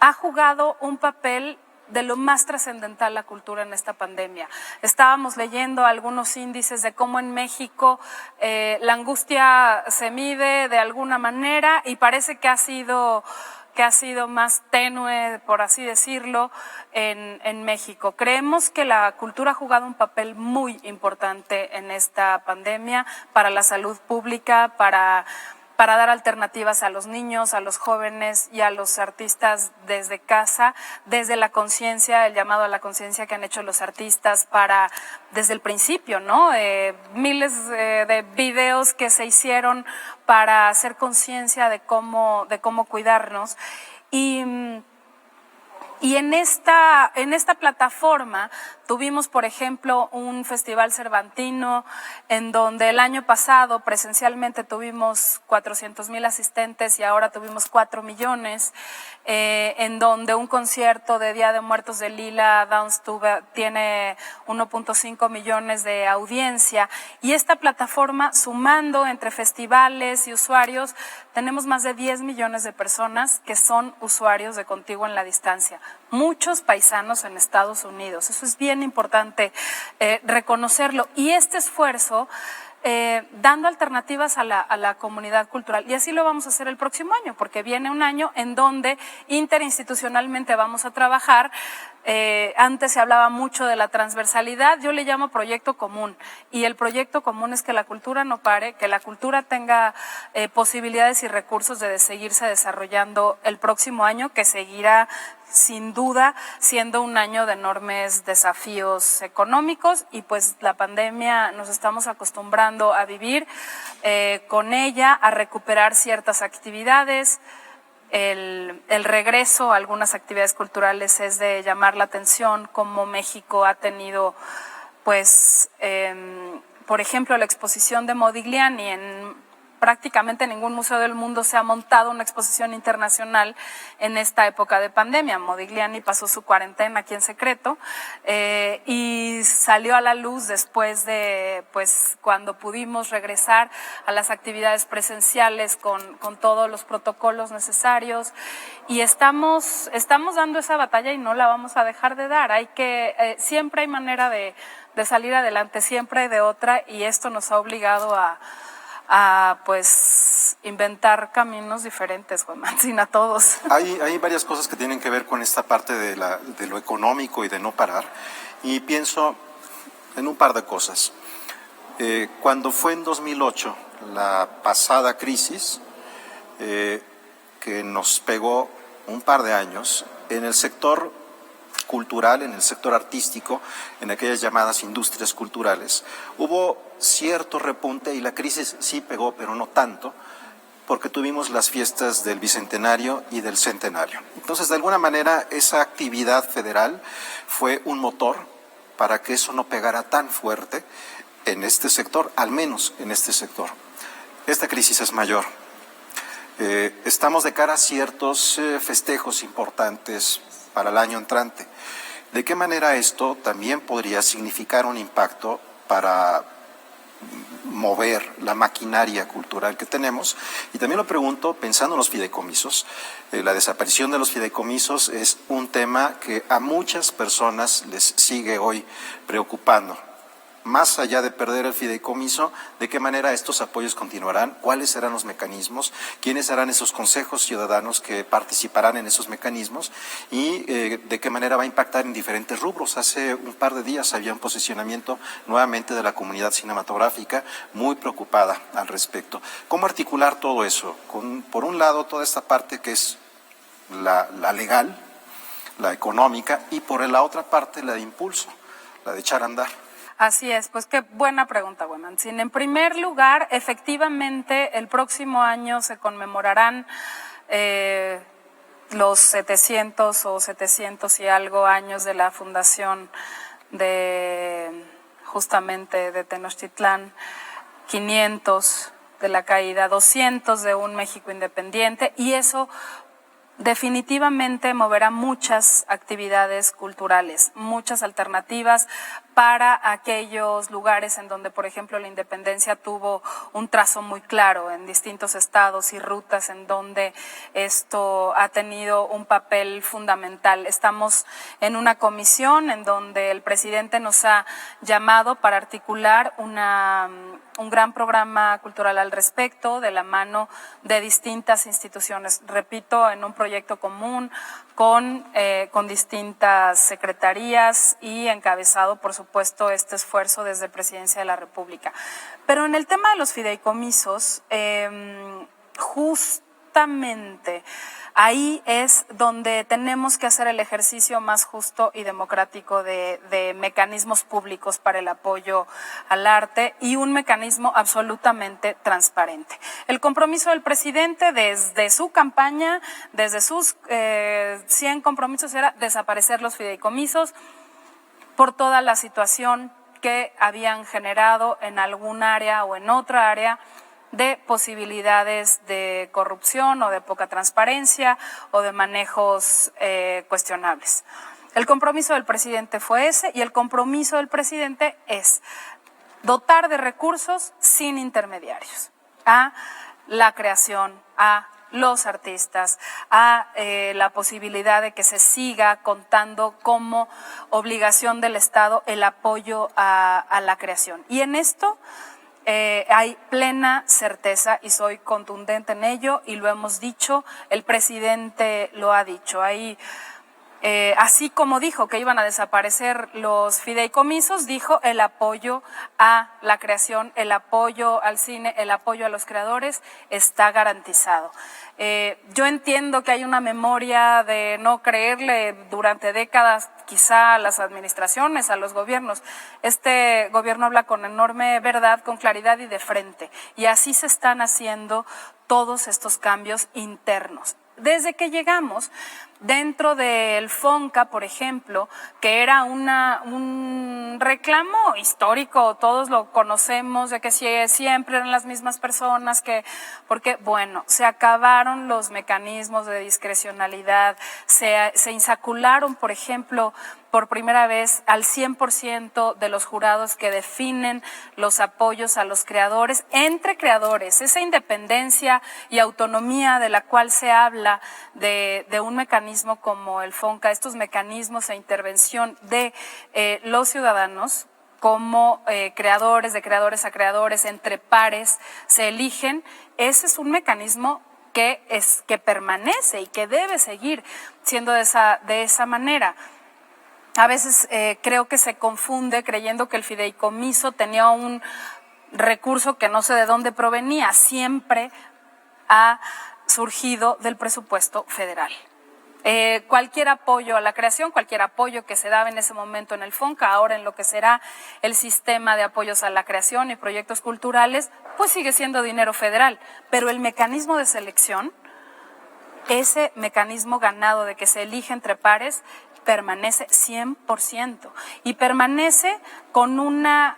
ha jugado un papel de lo más trascendental la cultura en esta pandemia. Estábamos leyendo algunos índices de cómo en México la angustia se mide de alguna manera y parece que ha sido más tenue, por así decirlo, en México. Creemos que la cultura ha jugado un papel muy importante en esta pandemia para la salud pública, para dar alternativas a los niños, a los jóvenes y a los artistas desde casa, desde la conciencia, el llamado a la conciencia que han hecho los artistas desde el principio, ¿no? Miles de videos que se hicieron para hacer conciencia de cómo cuidarnos. Y Y en esta plataforma tuvimos, por ejemplo, un festival cervantino en donde el año pasado presencialmente tuvimos 400,000 asistentes y ahora tuvimos 4 millones, en donde un concierto de Día de Muertos de Lila Downs tiene 1.5 millones de audiencia. Y esta plataforma, sumando entre festivales y usuarios, tenemos más de 10 millones de personas que son usuarios de Contigo en la Distancia. Muchos paisanos en Estados Unidos. Eso es bien importante reconocerlo. Y este esfuerzo, dando alternativas a la comunidad cultural. Y así lo vamos a hacer el próximo año, porque viene un año en donde interinstitucionalmente vamos a trabajar. Antes se hablaba mucho de la transversalidad, yo le llamo proyecto común, y el proyecto común es que la cultura no pare, que la cultura tenga posibilidades y recursos de seguirse desarrollando el próximo año, que seguirá sin duda siendo un año de enormes desafíos económicos, y pues la pandemia nos estamos acostumbrando a vivir con ella, a recuperar ciertas actividades. El regreso a algunas actividades culturales es de llamar la atención, como México ha tenido, pues, por ejemplo, la exposición de Modigliani. En prácticamente ningún museo del mundo se ha montado una exposición internacional en esta época de pandemia. Modigliani pasó su cuarentena aquí en secreto y salió a la luz después de, pues, cuando pudimos regresar a las actividades presenciales con todos los protocolos necesarios, y estamos dando esa batalla y no la vamos a dejar de dar. Siempre hay manera de salir adelante, siempre hay de otra, y esto nos ha obligado a pues inventar caminos diferentes, Juan Mancín, a todos. Hay varias cosas que tienen que ver con esta parte de lo económico y de no parar, y pienso en un par de cosas. Cuando fue en 2008 la pasada crisis, que nos pegó un par de años, en el sector cultural, en el sector artístico, en aquellas llamadas industrias culturales, hubo cierto repunte, y la crisis sí pegó, pero no tanto, porque tuvimos las fiestas del Bicentenario y del Centenario. Entonces, de alguna manera, esa actividad federal fue un motor para que eso no pegara tan fuerte en este sector, al menos en este sector. Esta crisis es mayor. Estamos de cara a ciertos festejos importantes para el año entrante. ¿De qué manera esto también podría significar un impacto para mover la maquinaria cultural que tenemos? Y también lo pregunto pensando en los fideicomisos. La desaparición de los fideicomisos es un tema que a muchas personas les sigue hoy preocupando. Más allá de perder el fideicomiso, ¿de qué manera estos apoyos continuarán? ¿Cuáles serán los mecanismos? ¿Quiénes serán esos consejos ciudadanos que participarán en esos mecanismos? ¿Y de qué manera va a impactar en diferentes rubros? Hace un par de días había un posicionamiento nuevamente de la comunidad cinematográfica muy preocupada al respecto. ¿Cómo articular todo eso? Por un lado, toda esta parte que es la legal, la económica, y por la otra parte, la de impulso, la de echar a andar. Así es, pues qué buena pregunta, Juan Mancín. En primer lugar, efectivamente, el próximo año se conmemorarán los 700 y algo años de la fundación justamente de Tenochtitlán, 500 de la caída, 200 de un México independiente, y eso definitivamente moverá muchas actividades culturales, muchas alternativas para aquellos lugares en donde, por ejemplo, la independencia tuvo un trazo muy claro en distintos estados y rutas en donde esto ha tenido un papel fundamental. Estamos en una comisión en donde el presidente nos ha llamado para articular un gran programa cultural al respecto, de la mano de distintas instituciones. Repito, en un proyecto común con distintas secretarías y encabezado, por supuesto, este esfuerzo desde Presidencia de la República. Pero en el tema de los fideicomisos, justamente ahí es donde tenemos que hacer el ejercicio más justo y democrático de mecanismos públicos para el apoyo al arte y un mecanismo absolutamente transparente. El compromiso del presidente desde su campaña, desde sus 100 compromisos, era desaparecer los fideicomisos por toda la situación que habían generado en algún área o en otra área de posibilidades de corrupción o de poca transparencia o de manejos cuestionables. El compromiso del presidente fue ese y el compromiso del presidente es dotar de recursos sin intermediarios a la creación, a los artistas, a la posibilidad de que se siga contando como obligación del Estado el apoyo a la creación. Y en esto hay plena certeza y soy contundente en ello y lo hemos dicho, el presidente lo ha dicho. Hay así como dijo que iban a desaparecer los fideicomisos, dijo el apoyo a la creación, el apoyo al cine, el apoyo a los creadores está garantizado. Yo entiendo que hay una memoria de no creerle durante décadas quizá a las administraciones, a los gobiernos. Este gobierno habla con enorme verdad, con claridad y de frente. Y así se están haciendo todos estos cambios internos. Desde que llegamos, dentro del FONCA, por ejemplo, que era un reclamo histórico, todos lo conocemos, de que siempre eran las mismas personas, porque bueno, se acabaron los mecanismos de discrecionalidad, se insacularon, por ejemplo, por primera vez al 100% de los jurados que definen los apoyos a los creadores, entre creadores, esa independencia y autonomía de la cual se habla de un mecanismo como el FONCA, estos mecanismos de intervención de los ciudadanos como creadores, de creadores a creadores, entre pares, se eligen. Ese es un mecanismo que permanece y que debe seguir siendo de esa manera. A veces creo que se confunde creyendo que el fideicomiso tenía un recurso que no sé de dónde provenía, siempre ha surgido del presupuesto federal. Cualquier apoyo a la creación, cualquier apoyo que se daba en ese momento en el FONCA, ahora en lo que será el sistema de apoyos a la creación y proyectos culturales, pues sigue siendo dinero federal, pero el mecanismo de selección, ese mecanismo ganado de que se elige entre pares, permanece 100% y permanece con una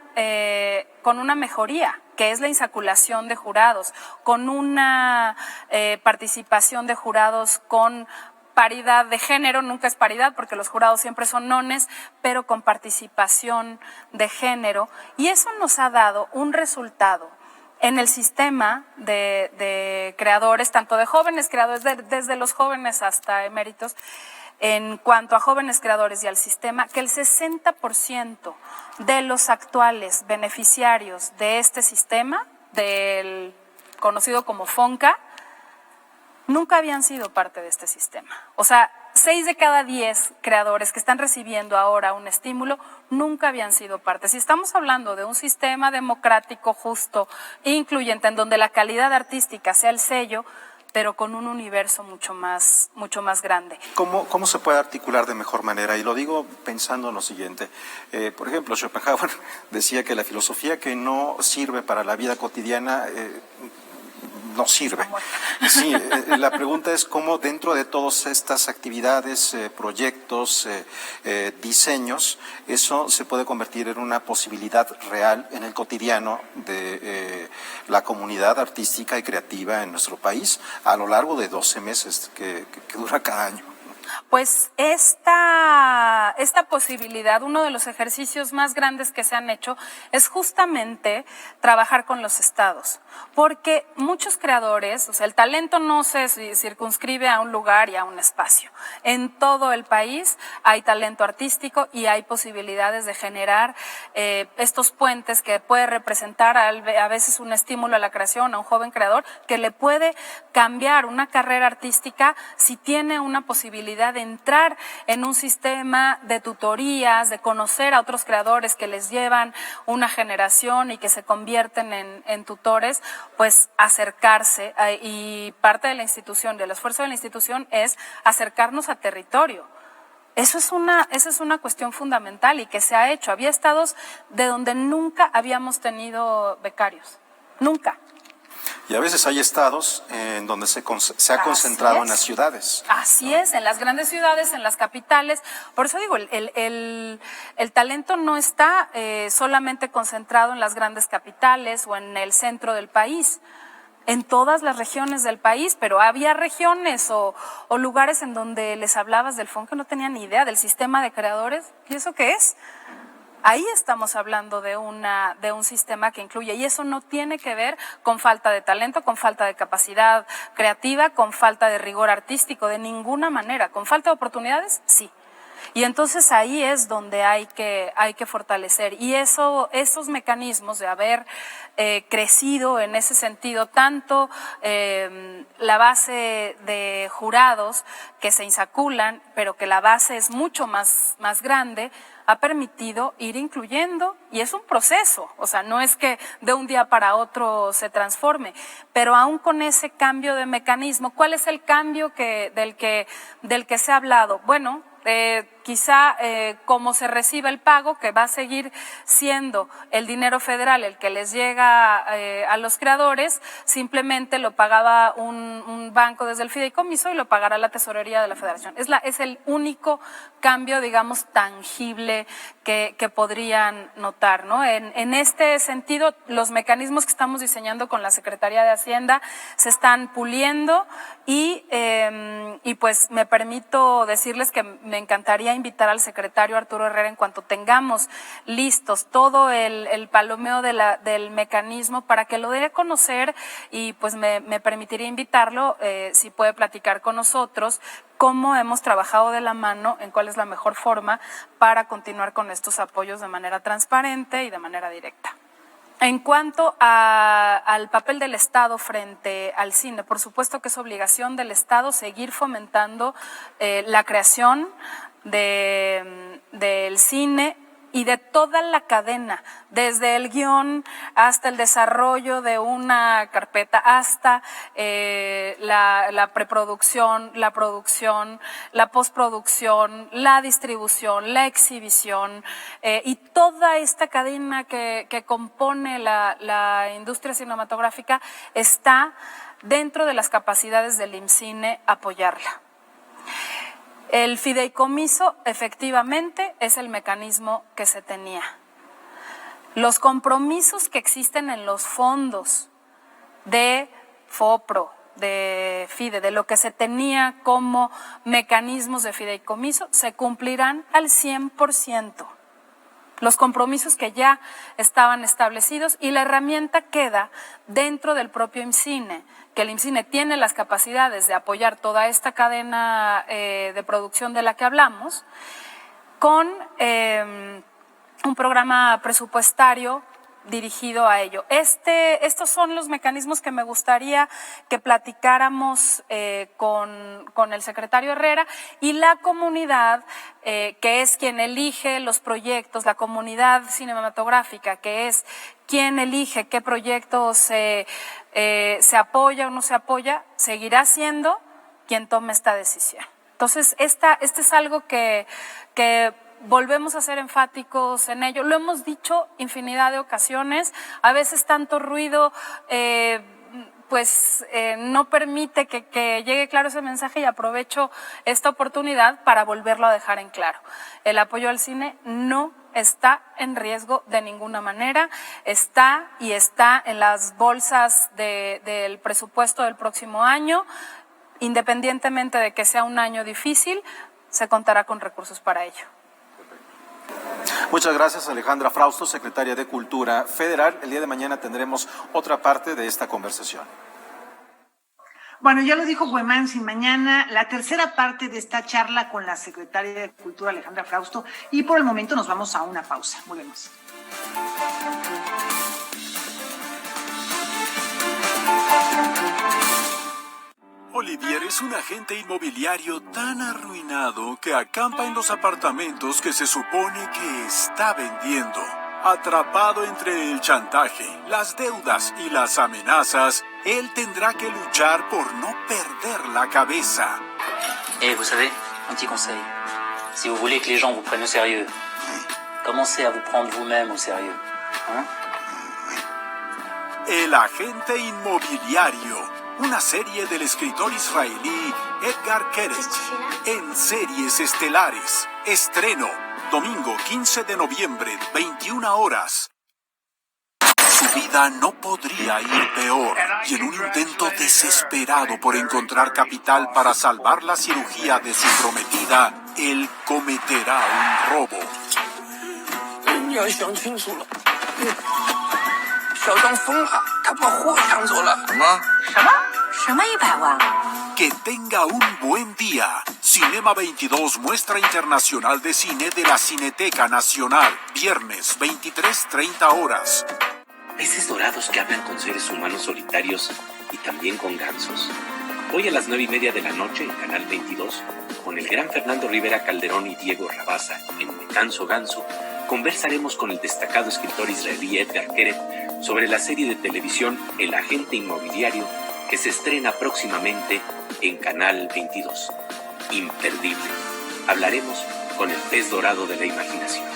mejoría, que es la insaculación de jurados, con una participación de jurados con paridad de género, nunca es paridad porque los jurados siempre son nones, pero con participación de género, y eso nos ha dado un resultado en el sistema de creadores, tanto de jóvenes creadores, desde los jóvenes hasta eméritos, en cuanto a jóvenes creadores y al sistema, que el 60% de los actuales beneficiarios de este sistema, del conocido como FONCA, nunca habían sido parte de este sistema. O sea, 6 de cada 10 creadores que están recibiendo ahora un estímulo nunca habían sido parte. Si estamos hablando de un sistema democrático, justo, incluyente, en donde la calidad artística sea el sello, pero con un universo mucho más grande. ¿Cómo se puede articular de mejor manera? Y lo digo pensando en lo siguiente. Por ejemplo, Schopenhauer decía que la filosofía que no sirve para la vida cotidiana no sirve. Sí, la pregunta es cómo dentro de todas estas actividades, proyectos, diseños, eso se puede convertir en una posibilidad real en el cotidiano de la comunidad artística y creativa en nuestro país a lo largo de 12 meses que dura cada año. Pues esta posibilidad, uno de los ejercicios más grandes que se han hecho es justamente trabajar con los estados, porque muchos creadores, o sea, el talento no se circunscribe a un lugar y a un espacio. En todo el país hay talento artístico y hay posibilidades de generar estos puentes que puede representar a veces un estímulo a la creación a un joven creador que le puede cambiar una carrera artística si tiene una posibilidad posibilidad de entrar en un sistema de tutorías, de conocer a otros creadores que les llevan una generación y que se convierten en tutores, pues acercarse, y parte de la institución, del esfuerzo de la institución es acercarnos a territorio. Esa es una cuestión fundamental y que se ha hecho. Había estados de donde nunca habíamos tenido becarios, nunca. Y a veces hay estados en donde se ha concentrado en las ciudades. Así es, en las grandes ciudades, en las capitales. Por eso digo, el talento no está solamente concentrado en las grandes capitales o en el centro del país. En todas las regiones del país, pero había regiones o lugares en donde les hablabas del FON que no tenían ni idea del sistema de creadores. ¿Y eso qué es? Ahí estamos hablando de un sistema que incluye, y eso no tiene que ver con falta de talento, con falta de capacidad creativa, con falta de rigor artístico, de ninguna manera. Con falta de oportunidades, sí. Y entonces ahí es donde hay que fortalecer. Y esos mecanismos de haber crecido en ese sentido, tanto la base de jurados que se insaculan, pero que la base es mucho más grande, ha permitido ir incluyendo, y es un proceso, o sea, no es que de un día para otro se transforme, pero aún con ese cambio de mecanismo, ¿cuál es el cambio del que se ha hablado? Bueno, quizá como se recibe el pago, que va a seguir siendo el dinero federal el que les llega a los creadores, simplemente lo pagaba un banco desde el fideicomiso y lo pagará la tesorería de la federación. Es el único cambio, digamos, tangible que podrían notar, ¿no? En este sentido, los mecanismos que estamos diseñando con la Secretaría de Hacienda se están puliendo y pues me permito decirles que me encantaría invitar al secretario Arturo Herrera, en cuanto tengamos listos todo el palomeo del mecanismo, para que lo dé a conocer, y pues me permitiría invitarlo, si puede platicar con nosotros cómo hemos trabajado de la mano, en cuál es la mejor forma para continuar con estos apoyos de manera transparente y de manera directa. En cuanto al papel del Estado frente al cine, por supuesto que es obligación del Estado seguir fomentando la creación del cine y de toda la cadena, desde el guión hasta el desarrollo de una carpeta, hasta la preproducción, la producción, la postproducción, la distribución, la exhibición, y toda esta cadena que compone la industria cinematográfica está dentro de las capacidades del IMCINE apoyarla. El fideicomiso efectivamente es el mecanismo que se tenía. Los compromisos que existen en los fondos de FOPRO, de FIDE, de lo que se tenía como mecanismos de fideicomiso, se cumplirán al 100%. Los compromisos que ya estaban establecidos, y la herramienta queda dentro del propio IMCINE, que el IMCINE tiene las capacidades de apoyar toda esta cadena de producción de la que hablamos, con un programa presupuestario dirigido a ello. Estos son los mecanismos que me gustaría que platicáramos con el secretario Herrera y la comunidad, que es quien elige los proyectos, la comunidad cinematográfica, que es quien elige qué proyectos se apoya o no se apoya, seguirá siendo quien tome esta decisión. Entonces, este es algo que volvemos a ser enfáticos en ello. Lo hemos dicho infinidad de ocasiones. A veces tanto ruido no permite que llegue claro ese mensaje, y aprovecho esta oportunidad para volverlo a dejar en claro. El apoyo al cine no está en riesgo de ninguna manera, está en las bolsas del presupuesto del próximo año. Independientemente de que sea un año difícil, se contará con recursos para ello. Muchas gracias, Alejandra Frausto, secretaria de Cultura Federal. El día de mañana tendremos otra parte de esta conversación. Bueno, ya lo dijo Güemansi, mañana la tercera parte de esta charla con la secretaria de Cultura, Alejandra Frausto, y por el momento nos vamos a una pausa. Volvemos. Olivier es un agente inmobiliario tan arruinado que acampa en los apartamentos que se supone que está vendiendo. Atrapado entre el chantaje, las deudas y las amenazas, él tendrá que luchar por no perder la cabeza. Vous savez, un petit conseil. Si vous voulez que les gens vous prennent au sérieux, commencez à vous prendre vous-même au sérieux. ¿Hein? El agente inmobiliario, una serie del escritor israelí Edgar Keret, en Series Estelares. Estreno, domingo 15 de noviembre, 21 horas. Su vida no podría ir peor, y en un intento desesperado por encontrar capital para salvar la cirugía de su prometida, él cometerá un robo. Que tenga un buen día. Cinema 22, muestra internacional de cine de la Cineteca Nacional, viernes 23:30 horas. Peces dorados que hablan con seres humanos solitarios y también con gansos. Hoy a las 9:30 de la noche en Canal 22, con el gran Fernando Rivera Calderón y Diego Rabasa en Me Canso Ganso, conversaremos con el destacado escritor israelí Edgar Keret sobre la serie de televisión El agente inmobiliario, que se estrena próximamente en Canal 22. Imperdible. Hablaremos con el pez dorado de la imaginación.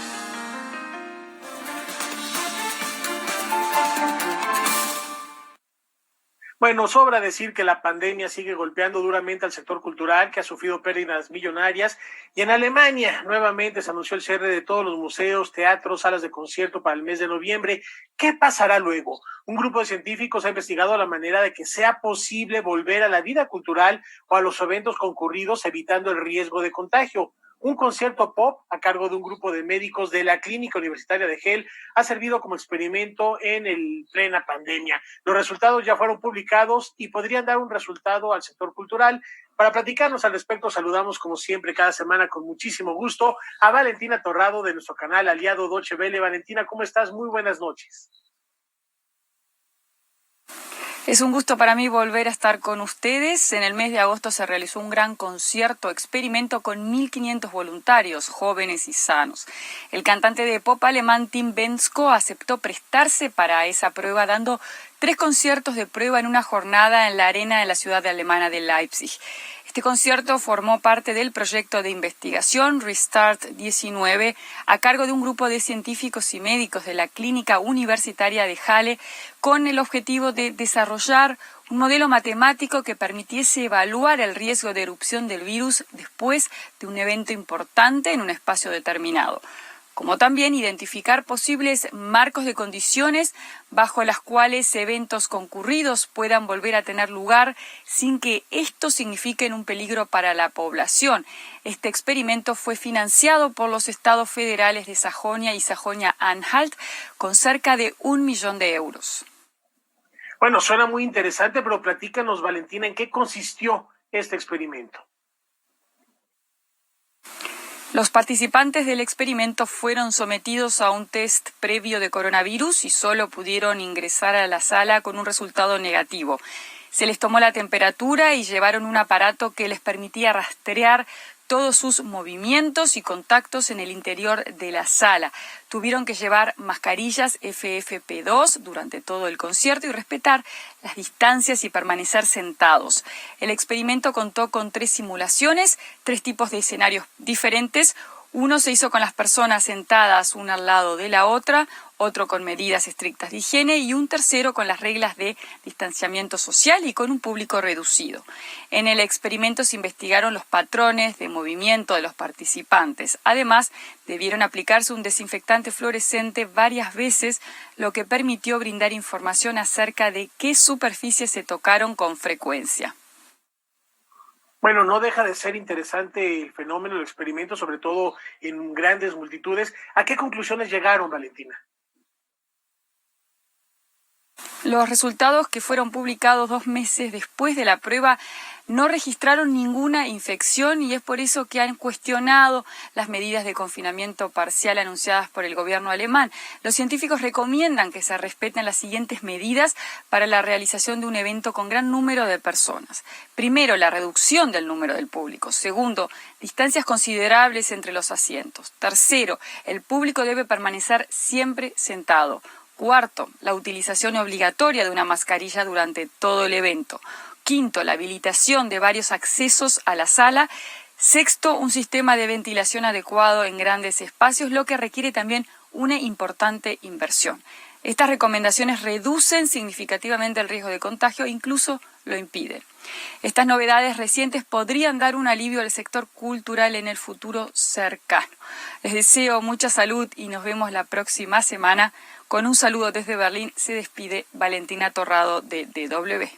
Bueno, sobra decir que la pandemia sigue golpeando duramente al sector cultural, que ha sufrido pérdidas millonarias, y en Alemania nuevamente se anunció el cierre de todos los museos, teatros, salas de concierto para el mes de noviembre. ¿Qué pasará luego? Un grupo de científicos ha investigado la manera de que sea posible volver a la vida cultural o a los eventos concurridos, evitando el riesgo de contagio. Un concierto pop a cargo de un grupo de médicos de la Clínica Universitaria de Gel ha servido como experimento en plena pandemia. Los resultados ya fueron publicados y podrían dar un resultado al sector cultural. Para platicarnos al respecto, saludamos como siempre cada semana con muchísimo gusto a Valentina Torrado de nuestro canal aliado Deutsche Welle. Valentina, ¿cómo estás? Muy buenas noches. Es un gusto para mí volver a estar con ustedes. En el mes de agosto se realizó un gran concierto experimento con 1.500 voluntarios, jóvenes y sanos. El cantante de pop alemán Tim Bendzko aceptó prestarse para esa prueba, dando 3 conciertos de prueba en una jornada en la arena de la ciudad alemana de Leipzig. Este concierto formó parte del proyecto de investigación Restart 19 a cargo de un grupo de científicos y médicos de la Clínica Universitaria de Halle, con el objetivo de desarrollar un modelo matemático que permitiese evaluar el riesgo de erupción del virus después de un evento importante en un espacio determinado, como también identificar posibles marcos de condiciones bajo las cuales eventos concurridos puedan volver a tener lugar sin que esto signifique un peligro para la población. Este experimento fue financiado por los estados federales de Sajonia y Sajonia-Anhalt con cerca de 1 millón de euros. Bueno, suena muy interesante, pero platícanos, Valentina, ¿en qué consistió este experimento? Los participantes del experimento fueron sometidos a un test previo de coronavirus y solo pudieron ingresar a la sala con un resultado negativo. Se les tomó la temperatura y llevaron un aparato que les permitía rastrear todos sus movimientos y contactos en el interior de la sala. Tuvieron que llevar mascarillas FFP2 durante todo el concierto y respetar las distancias y permanecer sentados. El experimento contó con 3 simulaciones, 3 tipos de escenarios diferentes. Uno se hizo con las personas sentadas una al lado de la otra, otro con medidas estrictas de higiene y un tercero con las reglas de distanciamiento social y con un público reducido. En el experimento se investigaron los patrones de movimiento de los participantes. Además, debieron aplicarse un desinfectante fluorescente varias veces, lo que permitió brindar información acerca de qué superficies se tocaron con frecuencia. Bueno, no deja de ser interesante el fenómeno, el experimento, sobre todo en grandes multitudes. ¿A qué conclusiones llegaron, Valentina? Los resultados que fueron publicados 2 meses después de la prueba no registraron ninguna infección y es por eso que han cuestionado las medidas de confinamiento parcial anunciadas por el gobierno alemán. Los científicos recomiendan que se respeten las siguientes medidas para la realización de un evento con gran número de personas. Primero, la reducción del número del público. Segundo, distancias considerables entre los asientos. Tercero, el público debe permanecer siempre sentado. Cuarto, la utilización obligatoria de una mascarilla durante todo el evento. Quinto, la habilitación de varios accesos a la sala. Sexto, un sistema de ventilación adecuado en grandes espacios, lo que requiere también una importante inversión. Estas recomendaciones reducen significativamente el riesgo de contagio e incluso lo impiden. Estas novedades recientes podrían dar un alivio al sector cultural en el futuro cercano. Les deseo mucha salud y nos vemos la próxima semana. Con un saludo desde Berlín se despide Valentina Torrado de DW.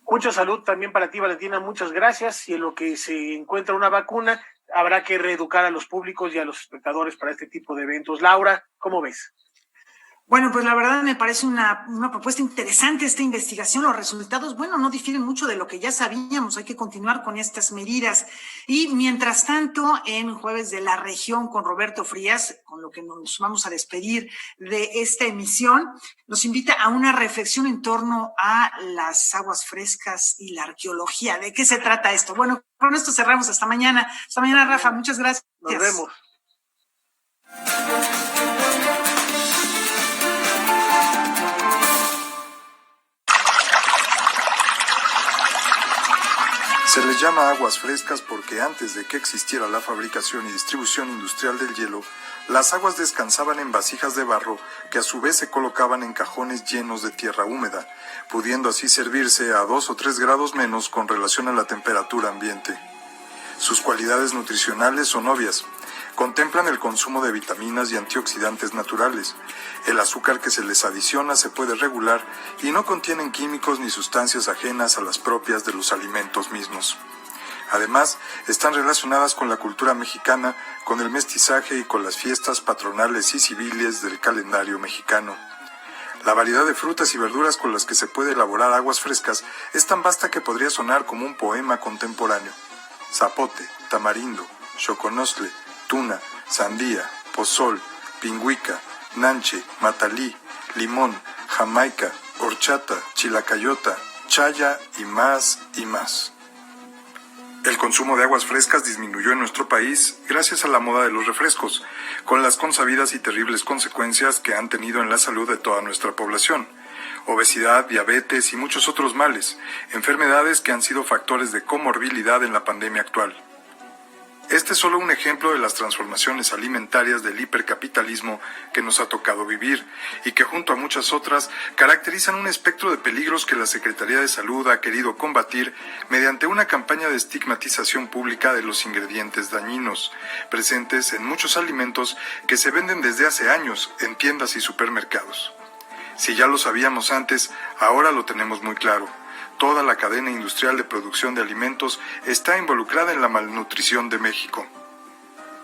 Mucha salud también para ti, Valentina, muchas gracias. Y en lo que se encuentra una vacuna, habrá que reeducar a los públicos y a los espectadores para este tipo de eventos. Laura, ¿cómo ves? Bueno, pues la verdad me parece una propuesta interesante esta investigación. Los resultados, bueno, no difieren mucho de lo que ya sabíamos. Hay que continuar con estas medidas. Y mientras tanto, en Jueves de la Región con Roberto Frías, con lo que nos vamos a despedir de esta emisión, nos invita a una reflexión en torno a las aguas frescas y la arqueología. ¿De qué se trata esto? Bueno, con esto cerramos. Hasta mañana. Hasta mañana, Rafa. Muchas gracias. Nos vemos. Se les llama aguas frescas porque antes de que existiera la fabricación y distribución industrial del hielo, las aguas descansaban en vasijas de barro que a su vez se colocaban en cajones llenos de tierra húmeda, pudiendo así servirse a 2 o 3 grados menos con relación a la temperatura ambiente. Sus cualidades nutricionales son obvias. Contemplan el consumo de vitaminas y antioxidantes naturales. El azúcar que se les adiciona se puede regular y no contienen químicos ni sustancias ajenas a las propias de los alimentos mismos. Además, están relacionadas con la cultura mexicana, con el mestizaje y con las fiestas patronales y civiles del calendario mexicano. La variedad de frutas y verduras con las que se puede elaborar aguas frescas es tan vasta que podría sonar como un poema contemporáneo. Zapote, tamarindo, xoconostle, tuna, sandía, pozol, pingüica, nanche, matalí, limón, jamaica, horchata, chilacayota, chaya y más y más. El consumo de aguas frescas disminuyó en nuestro país gracias a la moda de los refrescos, con las consabidas y terribles consecuencias que han tenido en la salud de toda nuestra población. Obesidad, diabetes y muchos otros males, enfermedades que han sido factores de comorbilidad en la pandemia actual. Este es solo un ejemplo de las transformaciones alimentarias del hipercapitalismo que nos ha tocado vivir y que junto a muchas otras caracterizan un espectro de peligros que la Secretaría de Salud ha querido combatir mediante una campaña de estigmatización pública de los ingredientes dañinos, presentes en muchos alimentos que se venden desde hace años en tiendas y supermercados. Si ya lo sabíamos antes, ahora lo tenemos muy claro. Toda la cadena industrial de producción de alimentos está involucrada en la malnutrición de México.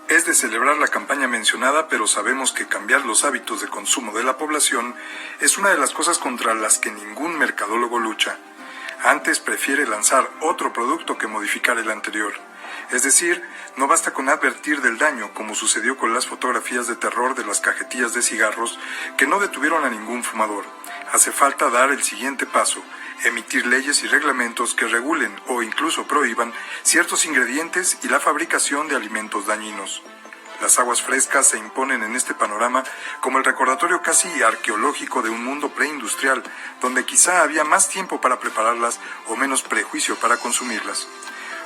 Es de celebrar la campaña mencionada, pero sabemos que cambiar los hábitos de consumo de la población es una de las cosas contra las que ningún mercadólogo lucha. Antes prefiere lanzar otro producto que modificar el anterior. Es decir, no basta con advertir del daño, como sucedió con las fotografías de terror de las cajetillas de cigarros que no detuvieron a ningún fumador. Hace falta dar el siguiente paso: emitir leyes y reglamentos que regulen o incluso prohíban ciertos ingredientes y la fabricación de alimentos dañinos. Las aguas frescas se imponen en este panorama como el recordatorio casi arqueológico de un mundo preindustrial, donde quizá había más tiempo para prepararlas o menos prejuicio para consumirlas.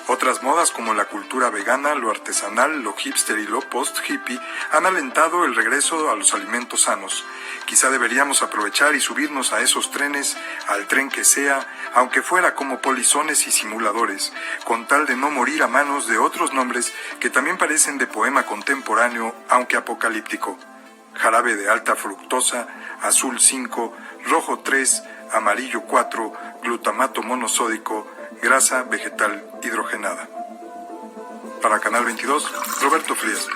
Otras modas como la cultura vegana, lo artesanal, lo hipster y lo post-hippie han alentado el regreso a los alimentos sanos. Quizá deberíamos aprovechar y subirnos a esos trenes, al tren que sea, aunque fuera como polizones y simuladores, con tal de no morir a manos de otros nombres que también parecen de poema contemporáneo, aunque apocalíptico. Jarabe de alta fructosa, azul 5, rojo 3, amarillo 4, glutamato monosódico, grasa vegetal hidrogenada. Para Canal 22, Roberto Frías.